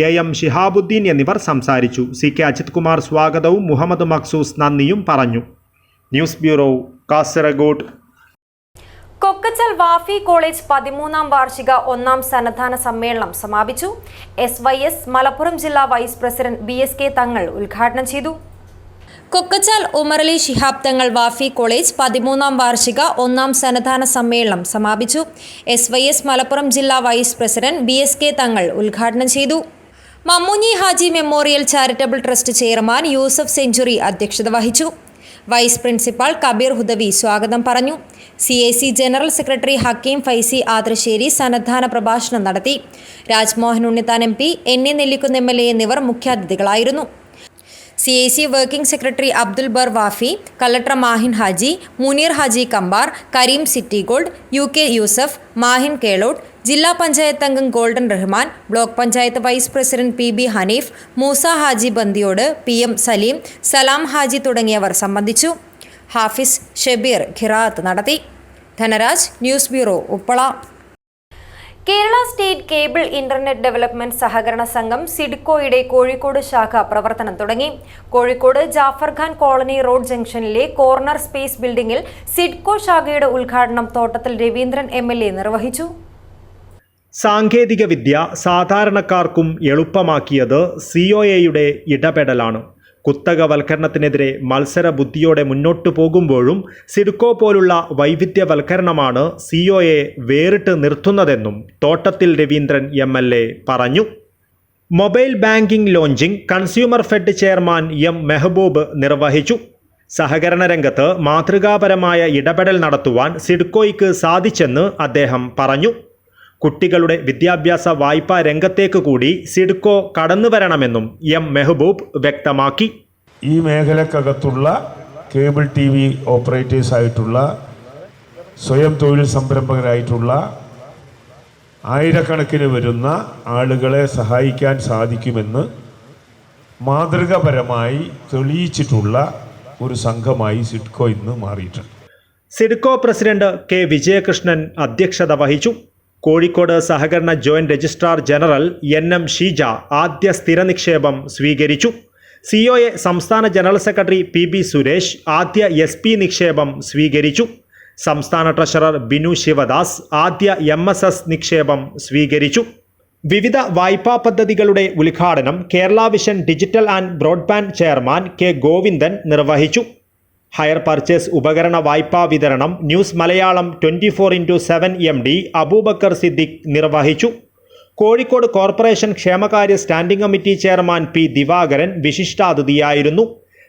AM Shihabuddin എന്നിവർ സംസാരിച്ചു. CK അജിത് കുമാർ സ്വാഗതവും മുഹമ്മദ് മഖ്സൂസ് നന്ദിയും പറഞ്ഞു. News bureau, Kasaragod. Kokkachal Wafy college 13ാം വാർഷിക 1ാം സന്നദ്ധാന സമ്മേളനം സമാപിച്ചു. SYS മലപ്പുറം ജില്ലാ വൈസ് പ്രസിഡന്റ് BSK തങ്ങൾ ഉദ്ഘാടനം ചെയ്തു. കൊക്കച്ചാൽ ഉമറലി ശിഹാബ് തങ്ങൾ വാഫി കോളേജ് 13ാം വാർഷിക 1ാം സന്നദ്ധാന സമ്മേളനം സമാപിച്ചു. SYS മലപ്പുറം ജില്ലാ വൈസ് പ്രസിഡന്റ് BSK തങ്ങൾ ഉദ്ഘാടനം ചെയ്തു. Mammoonji Haji memorial charitable trust chairman Yusuf century അധ്യക്ഷത വഹിച്ചു. വൈസ് പ്രിൻസിപ്പാൾ കബീർ ഹുദവി സ്വാഗതം പറഞ്ഞു. CAC general secretary Hakeem Faizy Adrasseri സന്നദ്ധാന പ്രഭാഷണം നടത്തി. Rajmohan Unnithan MP, NA Nellikkunnu MLA എന്നിവർ മുഖ്യാതിഥികളായിരുന്നു. CAC വർക്കിംഗ് സെക്രട്ടറി അബ്ദുൽ ബർ Wafy, collector Mahin Haji, Muneer Haji Kampar, Kareem city gold, UK Yusuf, Mahin Kelottu, ജില്ലാ പഞ്ചായത്ത് അംഗം golden Rahman, block panchayat vice president PB Hanif, Moosa Haji ബന്ദിയോട്, PM Saleem, Salam Haji തുടങ്ങിയവർ സംബന്ധിച്ചു. ഹാഫിസ് ഷബീർ ഖിറാത്ത് നടത്തി. Dhanaraj, news bureau, Uppala. Kerala state cable internet development സഹകരണ സംഘം സിഡ്കോയുടെ കോഴിക്കോട് ശാഖ പ്രവർത്തനം തുടങ്ങി. കോഴിക്കോട് ജാഫർ ഖാൻ കോളനി റോഡ് ജംഗ്ഷനിലെ കോർണർ സ്പേസ് ബിൽഡിംഗിൽ സിഡ്കോ ശാഖയുടെ ഉദ്ഘാടനം തോട്ടത്തിൽ രവീന്ദ്രൻ MLA നിർവഹിച്ചു. സാങ്കേതികവിദ്യ സാധാരണക്കാർക്കും എളുപ്പമാക്കിയത് COAയുടെ ഇടപെടലാണ്. കുത്തകവൽക്കരണത്തിനെതിരെ മത്സര ബുദ്ധിയോടെ മുന്നോട്ടു പോകുമ്പോഴും സിഡ്കോ പോലുള്ള വൈവിധ്യവൽക്കരണമാണ് COA വേറിട്ട് നിർത്തുന്നതെന്നും തോട്ടത്തിൽ രവീന്ദ്രൻ MLA പറഞ്ഞു. Mobile banking launching consumer fed chairman M Mehboob നിർവഹിച്ചു. സഹകരണ രംഗത്ത് മാതൃകാപരമായ ഇടപെടൽ നടത്തുവാൻ സിഡ്കോയ്ക്ക് സാധിച്ചെന്ന് അദ്ദേഹം പറഞ്ഞു. കുട്ടികളുടെ വിദ്യാഭ്യാസ വായ്പാ രംഗത്തേക്ക് കൂടി സിഡ്കോ കടന്നുവരണമെന്നും M മെഹബൂബ് വ്യക്തമാക്കി. ഈ മേഖലക്കകത്തുള്ള കേബിൾ TV ഓപ്പറേറ്റേഴ്സായിട്ടുള്ള സ്വയം തൊഴിൽ സംരംഭകരായിട്ടുള്ള ആയിരക്കണക്കിന് വരുന്ന ആളുകളെ സഹായിക്കാൻ സാധിക്കുമെന്ന് മാതൃകാപരമായി തെളിയിച്ചിട്ടുള്ള ഒരു സംഘമായി സിഡ്കോ ഇന്ന് മാറിയിട്ടുണ്ട്. സിഡ്കോ പ്രസിഡന്റ് കെ വിജയകൃഷ്ണൻ അധ്യക്ഷത വഹിച്ചു. കോഴിക്കോട് സഹകരണ joint registrar general NM Sheeja ആദ്യ സ്ഥിര നിക്ഷേപം സ്വീകരിച്ചു. COA സംസ്ഥാന ജനറൽ സെക്രട്ടറി PB സുരേഷ് ആദ്യ SP നിക്ഷേപം സ്വീകരിച്ചു. സംസ്ഥാന ട്രഷറർ ബിനു ശിവദാസ് ആദ്യ MSS നിക്ഷേപം സ്വീകരിച്ചു. വിവിധ വായ്പാ പദ്ധതികളുടെ ഉദ്ഘാടനം Kerala vision digital and broadband chairman K Govindan നിർവഹിച്ചു. ഹയർ പർച്ചേസ് ഉപകരണ വായ്പാ വിതരണം ന്യൂസ് മലയാളം 24/7 MD അബൂബക്കർ സിദ്ദിഖ് നിർവഹിച്ചു. കോഴിക്കോട് കോർപ്പറേഷൻ ക്ഷേമകാര്യ standing committee chairman P Divakaran വിശിഷ്ടാതിഥിയായിരുന്നു.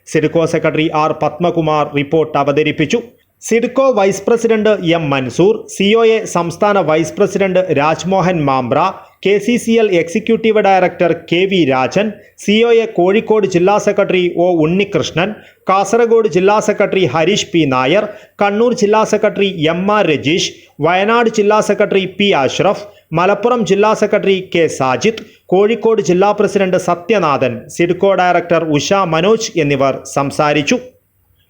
Sidco secretary R Padmakumar report അവതരിപ്പിച്ചു. Sidco vice president M Mansoor, COA സംസ്ഥാന vice president Rajmohan Mambra, KCCL executive director KV Rajan, COA Kozhikode ജില്ലാ സെക്രട്ടറി O ഉണ്ണികൃഷ്ണൻ, കാസർഗോഡ് ജില്ലാ സെക്രട്ടറി ഹരീഷ് P നായർ, കണ്ണൂർ ജില്ലാ സെക്രട്ടറി MR രജീഷ്, വയനാട് ജില്ലാ സെക്രട്ടറി P അഷ്റഫ്, മലപ്പുറം ജില്ലാ സെക്രട്ടറി K സാജിദ്, കോഴിക്കോട് ജില്ലാ പ്രസിഡന്റ് സത്യനാഥൻ, സിഡ്കോ ഡയറക്ടർ ഉഷ മനോജ് എന്നിവർ സംസാരിച്ചു.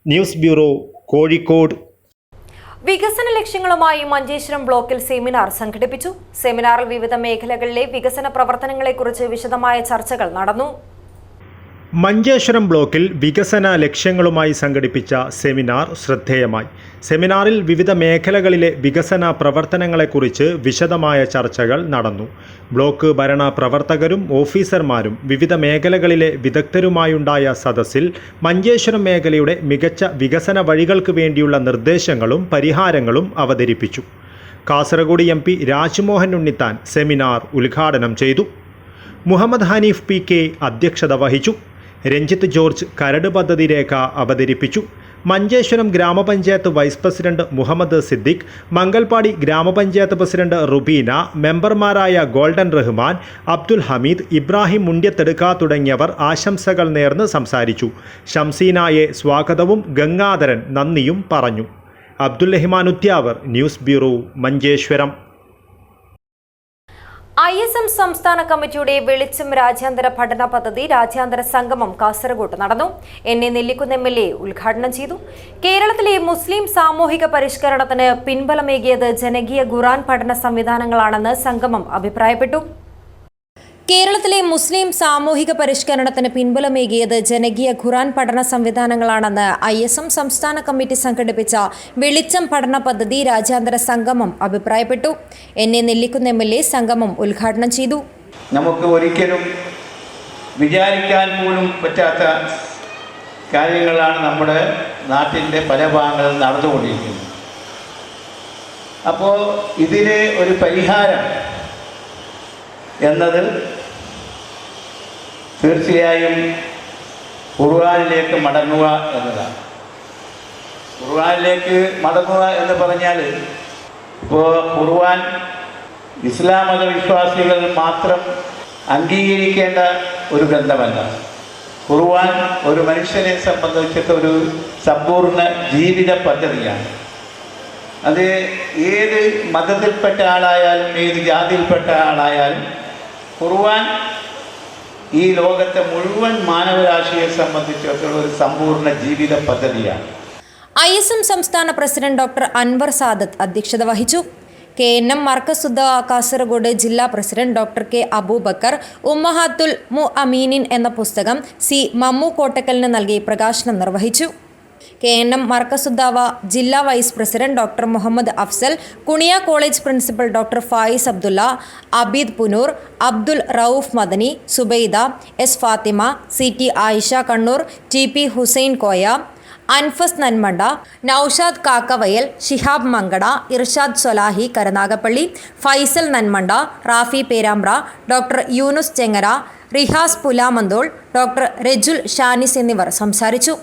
News bureau, Kozhikode. വികസന ലക്ഷ്യങ്ങളുമായി മഞ്ചേശ്വരം ബ്ലോക്കിൽ സെമിനാർ സംഘടിപ്പിച്ചു. സെമിനാറിൽ വിവിധ മേഖലകളിലെ വികസന പ്രവർത്തനങ്ങളെക്കുറിച്ച് വിശദമായ ചർച്ചകൾ നടന്നു. മഞ്ചേശ്വരം ബ്ലോക്കിൽ വികസന ലക്ഷ്യങ്ങളുമായി സംഘടിപ്പിച്ച സെമിനാർ ശ്രദ്ധേയമായി. സെമിനാറിൽ വിവിധ മേഖലകളിലെ വികസന പ്രവർത്തനങ്ങളെക്കുറിച്ച് വിശദമായ ചർച്ചകൾ നടന്നു. ബ്ലോക്ക് ഭരണ പ്രവർത്തകരും ഓഫീസർമാരും വിവിധ മേഖലകളിലെ വിദഗ്ധരുമായുണ്ടായ സദസ്സിൽ മഞ്ചേശ്വരം മേഖലയുടെ മികച്ച വികസന വഴികൾക്ക് വേണ്ടിയുള്ള നിർദ്ദേശങ്ങളും പരിഹാരങ്ങളും അവതരിപ്പിച്ചു. കാസർഗോഡ് MP രാജ്മോഹൻ ഉണ്ണിത്താൻ സെമിനാർ ഉദ്ഘാടനം ചെയ്തു. മുഹമ്മദ് ഹനീഫ് PK അധ്യക്ഷത വഹിച്ചു. രഞ്ജിത്ത് ജോർജ് കരട് പദ്ധതി രേഖ അവതരിപ്പിച്ചു. മഞ്ചേശ്വരം ഗ്രാമപഞ്ചായത്ത് വൈസ് പ്രസിഡന്റ് മുഹമ്മദ് സിദ്ദിഖ്, മംഗൽപാടി ഗ്രാമപഞ്ചായത്ത് പ്രസിഡന്റ് റുബീന, മെമ്പർമാരായ ഗോൾഡൻ റഹ്മാൻ, അബ്ദുൽ ഹമീദ്, ഇബ്രാഹിം മുണ്ട്യത്തെടുക്ക തുടങ്ങിയവർ ആശംസകൾ നേർന്ന് സംസാരിച്ചു. ഷംസീനായെ സ്വാഗതവും ഗംഗാധരൻ നന്ദിയും പറഞ്ഞു. Abdul Rahman Uthyavar, news bureau, Manjeshwaram. ISM സംസ്ഥാന കമ്മിറ്റിയുടെ വെളിച്ചം രാജ്യാന്തര പഠന പദ്ധതി രാജ്യാന്തര സംഗമം കാസർഗോഡ് നടന്നു. NA നെല്ലിക്കുന്ന് MLA ഉദ്ഘാടനം ചെയ്തു. കേരളത്തിലെ മുസ്ലിം സാമൂഹിക പരിഷ്കരണത്തിന് പിൻബലമേകിയത് ജനകീയ ഖുർആൻ പഠന സംവിധാനങ്ങളാണെന്ന് സംഗമം അഭിപ്രായപ്പെട്ടു. കേരളത്തിലെ മുസ്ലിം സാമൂഹിക പരിഷ്കരണത്തിന് പിൻബലമേകിയത് ജനകീയ ഖുർആൻ പഠന സംവിധാനങ്ങളാണെന്ന് ISM സംസ്ഥാന കമ്മിറ്റി സംഘടിപ്പിച്ച വെളിച്ചം പഠന പദ്ധതി രാജ്യാന്തര സംഗമം അഭിപ്രായപ്പെട്ടു. NA നെല്ലിക്കുന്ന് MLA സംഗമം ഉദ്ഘാടനം ചെയ്തു. നമുക്ക് ഒരിക്കലും വിചാരിക്കാൻ പോലും പറ്റാത്ത കാര്യങ്ങളാണ് നമ്മുടെ നാട്ടിൻ്റെ പല ഭാഗങ്ങളിൽ നടന്നുകൊണ്ടിരിക്കുന്നത്. അപ്പോൾ ഇതിലെ ഒരു പരിഹാരം എന്നത് തീർച്ചയായും ഖുർആനിലേക്ക് മടങ്ങുക എന്നതാണ്. ഖുർആനിലേക്ക് മടങ്ങുക എന്ന് പറഞ്ഞാൽ ഇപ്പോൾ ഖുർആൻ ഇസ്ലാം മതവിശ്വാസികൾ മാത്രം അംഗീകരിക്കേണ്ട ഒരു ഗ്രന്ഥമല്ല. ഖുർആൻ ഒരു മനുഷ്യനെ സംബന്ധിച്ചിട്ട് ഒരു സമ്പൂർണ്ണ ജീവിത പദ്ധതിയാണ്. അത് ഏത് മതത്തിൽപ്പെട്ട ആളായാലും ഏത് ജാതിയിൽപ്പെട്ട ആളായാലും ഖുർആൻ ഈ ലോകത്തെ മുഴുവൻ മാനവരാശിയെ സംബന്ധിച്ചിടത്തോളം ഒരു സമ്പൂർണ്ണ ജീവിത പദ്ധതിയാണ്. ISM സംസ്ഥാന പ്രസിഡന്റ് ഡോക്ടർ അൻവർ സാദത്ത് അധ്യക്ഷത വഹിച്ചു. KNM മർക്കസുദ്ദ കാസർഗോഡ് ജില്ലാ പ്രസിഡന്റ് ഡോക്ടർ K അബൂബക്കർ ഉമ്മഹാത്തുൽ മുഅമീനിൻ എന്ന പുസ്തകം C മമ്മു കോട്ടക്കലിന് നൽകി പ്രകാശനം നിർവഹിച്ചു. KNM മർക്കസുദ്ദാവ ജില്ലാ vice president doctor Muhammad Afsal, Kuniya college principal doctor Fayis Abdulla, Abid Poonoor, Abdul Rauf Madani, Zubaida, S Fathima, CT Ayisha Kannur, TP Hussain Koya, Anfas Nanmanda, Naushad Kakkavayal, Shihab Mankada, Irshad Solahi Karunagappally, Faisal Nanmanda, Rafi Perambra, doctor Yunus Chengara, Rihas Pulamanthole, doctor Rajul Shanis എന്നിവർ സംസാരിച്ചു.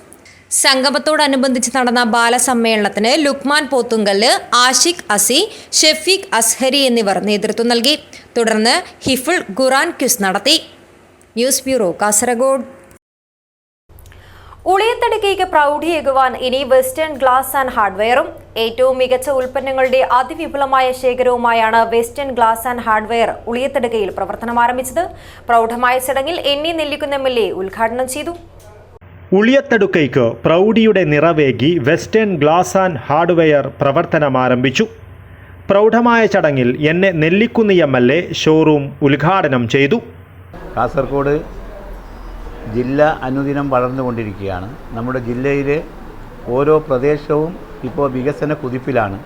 സംഗമത്തോടനുബന്ധിച്ച് നടന്ന ബാലസമ്മേളനത്തിന് ലുക്മാൻ പോത്തുങ്കല്, ആഷിഖ് അസി, ഷെഫീഖ് അസ്ഹരി എന്നിവർ നേതൃത്വം നൽകി. തുടർന്ന് ഹിഫുൾ ഖുർആൻ ക്വിസ് നടത്തി. News bureau, Kasaragod. ഉളിയത്തടുക്കയ്ക്ക് പ്രൗഢിയേകുവാൻ ഇനി വെസ്റ്റേൺ ഗ്ലാസ് ആൻഡ് ഹാർഡ്വെയറും ഏറ്റവും മികച്ച ഉൽപ്പന്നങ്ങളുടെ അതിവിപുലമായ ശേഖരവുമായാണ് വെസ്റ്റേൺ ഗ്ലാസ് ആൻഡ് ഹാർഡ്വെയർ ഉളിയത്തടുക്കയിൽ പ്രവർത്തനം ആരംഭിച്ചത്. പ്രൗഢമായ ചടങ്ങിൽ NE നെല്ലിക്കുന്ന് MLA ഉദ്ഘാടനം ചെയ്തു. ഉളിയത്തടുക്കയ്ക്ക് പ്രൗഢിയുടെ നിറവേകി വെസ്റ്റേൺ ഗ്ലാസ് ആൻഡ് ഹാർഡ്വെയർ പ്രവർത്തനം ആരംഭിച്ചു. പ്രൗഢമായ ചടങ്ങിൽ NE നെല്ലിക്കുന്ന് MLA ഷോറൂം ഉദ്ഘാടനം ചെയ്തു. കാസർഗോഡ് ജില്ല അനുദിനം വളർന്നുകൊണ്ടിരിക്കുകയാണ്. നമ്മുടെ ജില്ലയിലെ ഓരോ പ്രദേശവും ഇപ്പോൾ വികസന കുതിപ്പിലാണ്.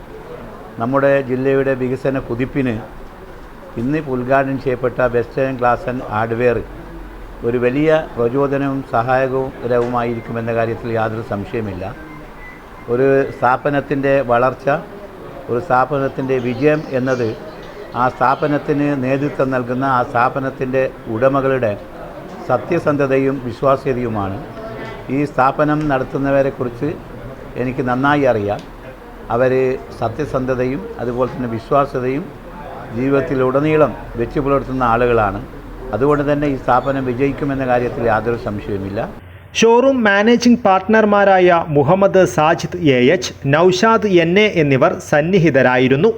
നമ്മുടെ ജില്ലയുടെ വികസന കുതിപ്പിന് ഇന്ന് ഉദ്ഘാടനം ചെയ്യപ്പെട്ട വെസ്റ്റേൺ ഗ്ലാസ് ആൻഡ് ഹാർഡ്വെയർ ഒരു വലിയ പ്രചോദനവും സഹായകരവുമായിരിക്കുമെന്ന കാര്യത്തിൽ യാതൊരു സംശയമില്ല. ഒരു സ്ഥാപനത്തിൻ്റെ വളർച്ച, ഒരു സ്ഥാപനത്തിൻ്റെ വിജയം എന്നത് ആ സ്ഥാപനത്തിന് നേതൃത്വം നൽകുന്ന ആ സ്ഥാപനത്തിൻ്റെ ഉടമകളുടെ സത്യസന്ധതയും വിശ്വാസ്യതയുമാണ്. ഈ സ്ഥാപനം നടത്തുന്നവരെക്കുറിച്ച് എനിക്ക് നന്നായി അറിയാം. അവർ സത്യസന്ധതയും അതുപോലെ തന്നെ വിശ്വാസ്യതയും ജീവിതത്തിലുടനീളം വെച്ചു പുലർത്തുന്ന ആളുകളാണ്. അതുകൊണ്ട് തന്നെ ഈ സ്ഥാപനം വിജയിക്കുമെന്ന കാര്യത്തിൽ യാതൊരു സംശയവുമില്ല. ഷോറൂം മാനേജിംഗ് പാർട്ട്ണർമാരായ മുഹമ്മദ് സാജിദ് AH, നൌഷാദ് NA എന്നിവർ സന്നിഹിതരായിരുന്നു.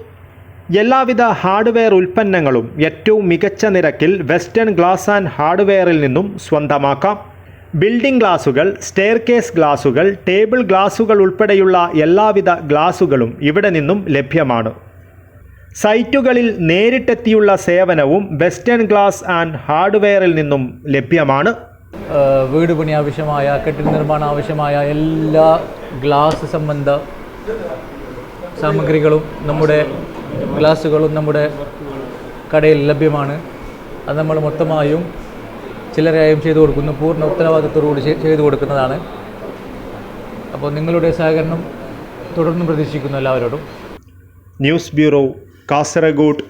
എല്ലാവിധ ഹാർഡ്വെയർ ഉൽപ്പന്നങ്ങളും ഏറ്റവും മികച്ച നിരക്കിൽ വെസ്റ്റേൺ ഗ്ലാസ് ആൻഡ് ഹാർഡ്വെയറിൽ നിന്നും സ്വന്തമാക്കാം. ബിൽഡിംഗ് ഗ്ലാസുകൾ, സ്റ്റെയർകേസ് ഗ്ലാസുകൾ, ടേബിൾ ഗ്ലാസുകൾ ഉൾപ്പെടെയുള്ള എല്ലാവിധ ഗ്ലാസുകളും ഇവിടെ നിന്നും ലഭ്യമാണ്. സൈറ്റുകളിൽ നേരിട്ടെത്തിയുള്ള സേവനവും വെസ്റ്റേൺ ഗ്ലാസ് ആൻഡ് ഹാർഡ്വെയറിൽ നിന്നും ലഭ്യമാണ്. വീട് പണി ആവശ്യമായ, കെട്ടിട നിർമ്മാണം ആവശ്യമായ എല്ലാ ഗ്ലാസ് സംബന്ധ സാമഗ്രികളും നമ്മുടെ ഗ്ലാസുകളും നമ്മുടെ കടയിൽ ലഭ്യമാണ്. അത് നമ്മൾ മൊത്തമായും ചില്ലറയായും ചെയ്തു കൊടുക്കുന്നു. പൂർണ്ണ ഉത്തരവാദിത്തത്തോടുകൂടി ചെയ്തു കൊടുക്കുന്നതാണ്. അപ്പോൾ നിങ്ങളുടെ സഹകരണം തുടർന്നും പ്രതീക്ഷിക്കുന്നു എല്ലാവരോടും. News bureau, Kasaragod.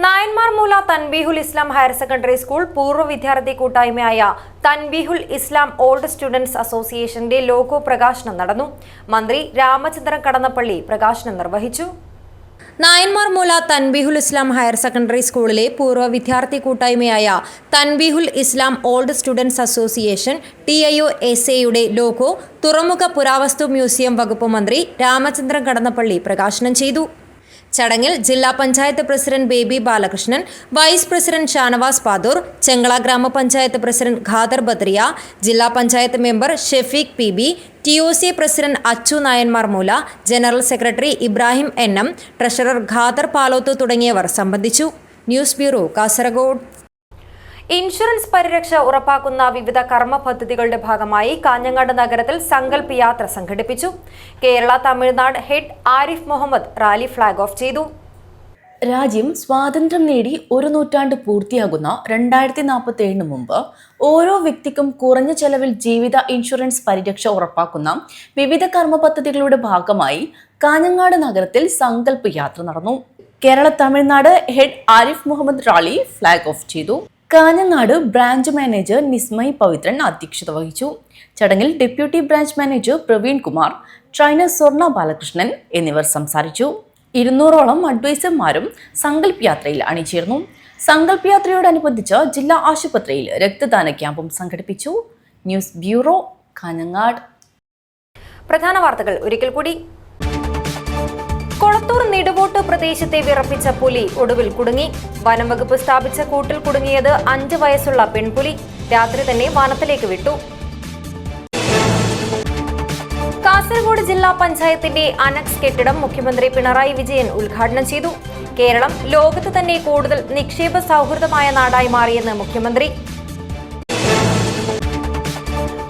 Nayanmarmoola Thanbeehul Islam higher secondary school പൂർവ്വ വിദ്യാർത്ഥി കൂട്ടായ്മയായ തൻബീഹുൽ ഇസ്ലാം ഓൾഡ് സ്റ്റുഡൻസ് അസോസിയേഷന്റെ ലോഗോ പ്രകാശനം നടന്നു. മന്ത്രി രാമചന്ദ്രൻ കടന്നപ്പള്ളി പ്രകാശനം നിർവഹിച്ചു. നായന്മാർമൂല തൻബീഹുൽ ഇസ്ലാം ഹയർ സെക്കൻഡറി സ്കൂളിലെ പൂർവ്വ വിദ്യാർത്ഥി കൂട്ടായ്മയായ Thanbeehul Islam old students association TIOSA logo തുറമുഖ പുരാവസ്തു മ്യൂസിയം വകുപ്പ് മന്ത്രി രാമചന്ദ്രൻ കടന്നപ്പള്ളി പ്രകാശനം ചെയ്തു. ചടങ്ങിൽ ജില്ലാ panchayat president Baby Balakrishnan, vice president Shanavas Padoor, Chengala ഗ്രാമപഞ്ചായത്ത് പ്രസിഡന്റ് ഖാദർ ബദ്രിയ, ജില്ലാ panchayat member Shefeeq PB, TOC president Achu Nayanmarmoola, general secretary Ibrahim NM, treasurer Khader Paloth തുടങ്ങിയവർ സംബന്ധിച്ചു. News bureau, Kasaragod. ഇൻഷുറൻസ് പരിരക്ഷ ഉറപ്പാക്കുന്ന വിവിധ കർമ്മ പദ്ധതികളുടെ ഭാഗമായി കാഞ്ഞങ്ങാട് നഗരത്തിൽ സങ്കൽപ് യാത്ര സംഘടിപ്പിച്ചു. Kerala Tamil Nadu head Arif Muhammad rally flag off ചെയ്തു. രാജ്യം സ്വാതന്ത്ര്യം നേടി ഒരു നൂറ്റാണ്ട് പൂർത്തിയാകുന്ന 2047 മുമ്പ് ഓരോ വ്യക്തിക്കും കുറഞ്ഞ ചെലവിൽ ജീവിത ഇൻഷുറൻസ് പരിരക്ഷ ഉറപ്പാക്കുന്ന വിവിധ കർമ്മ പദ്ധതികളുടെ ഭാഗമായി കാഞ്ഞങ്ങാട് നഗരത്തിൽ സങ്കൽപ് യാത്ര നടന്നു. Kerala Tamil Nadu head Arif Muhammad rally flag off ചെയ്തു. കാഞ്ഞങ്ങാട് ബ്രാഞ്ച് മാനേജർ നിസ്മയ് പവിത്രൻ അധ്യക്ഷത വഹിച്ചു. ചടങ്ങിൽ deputy branch manager Praveen Kumar, trainer Swarna Balakrishnan എന്നിവർ സംസാരിച്ചു. 200ഓളം അഡ്വൈസർമാരും സങ്കൽപ് യാത്രയിൽ അണിചേർന്നു. സങ്കൽപ് യാത്രയോടനുബന്ധിച്ച് ജില്ലാ ആശുപത്രിയിൽ രക്തദാന ക്യാമ്പും സംഘടിപ്പിച്ചു. News bureau, Kanhangad. പ്രധാന വാർത്തകൾ ഒരിക്കൽ കൂടി. കൊളത്തൂർ നിടുവോട്ട് പ്രദേശത്തെ വിറപ്പിച്ച പുലി ഒടുവിൽ കുടുങ്ങി. വനം വകുപ്പ് സ്ഥാപിച്ച കൂട്ടിൽ കുടുങ്ങിയത് 5 വയസ്സുള്ള പെൺപുലി. രാത്രി തന്നെ വനത്തിലേക്ക് വിട്ടു. കാസർഗോഡ് ജില്ലാ പഞ്ചായത്തിന്റെ അനക്സ് കെട്ടിടം മുഖ്യമന്ത്രി പിണറായി വിജയൻ ഉദ്ഘാടനം ചെയ്തു. കേരളം ലോകത്ത് തന്നെ കൂടുതൽ നിക്ഷേപ സൗഹൃദമായ നാടായി മാറിയെന്ന് മുഖ്യമന്ത്രി.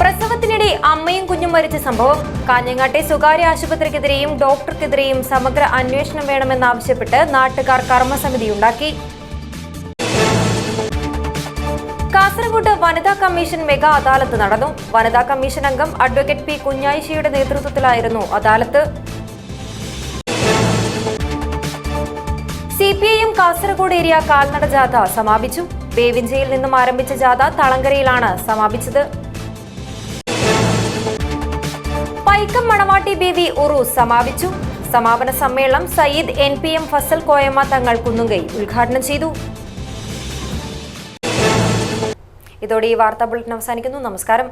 പ്രസവത്തിനിടെ അമ്മയും കുഞ്ഞും മരിച്ച സംഭവം. കാഞ്ഞങ്ങാട്ടെ സ്വകാര്യ ആശുപത്രിക്കെതിരെയും ഡോക്ടർക്കെതിരെയും സമഗ്ര അന്വേഷണം വേണമെന്നാവശ്യപ്പെട്ട് നാട്ടുകാർ കർമ്മസമിതിയുണ്ടാക്കി. കാസർഗോഡ് വനിതാ കമ്മീഷൻ മെഗാ അദാലത്ത് നടന്നു. വനിതാ കമ്മീഷൻ അംഗം അഡ്വക്കേറ്റ് P. കുഞ്ഞായിഷയുടെ നേതൃത്വത്തിലായിരുന്നു അദാലത്ത്. CPIM കാസർഗോഡ് ഏരിയ കാൽനട ജാഥ സമാപിച്ചു. ബേവിഞ്ചയിൽ നിന്നും ആരംഭിച്ച ജാഥ തളങ്കരയിലാണ് സമാപിച്ചത്. പൈക്കം മണവാട്ടി ബേബി ഉറൂസ് സമാപിച്ചു. സമാപന സമ്മേളനം സയ്യിദ് NPM ഫസൽ കോയമ്മ തങ്ങൾ കുന്നുങ്കൈ ഉദ്ഘാടനം ചെയ്തു. ഇതോടെ ഈ വാർത്താ ബുള്ളറ്റിൻ അവസാനിക്കുന്നു. നമസ്കാരം.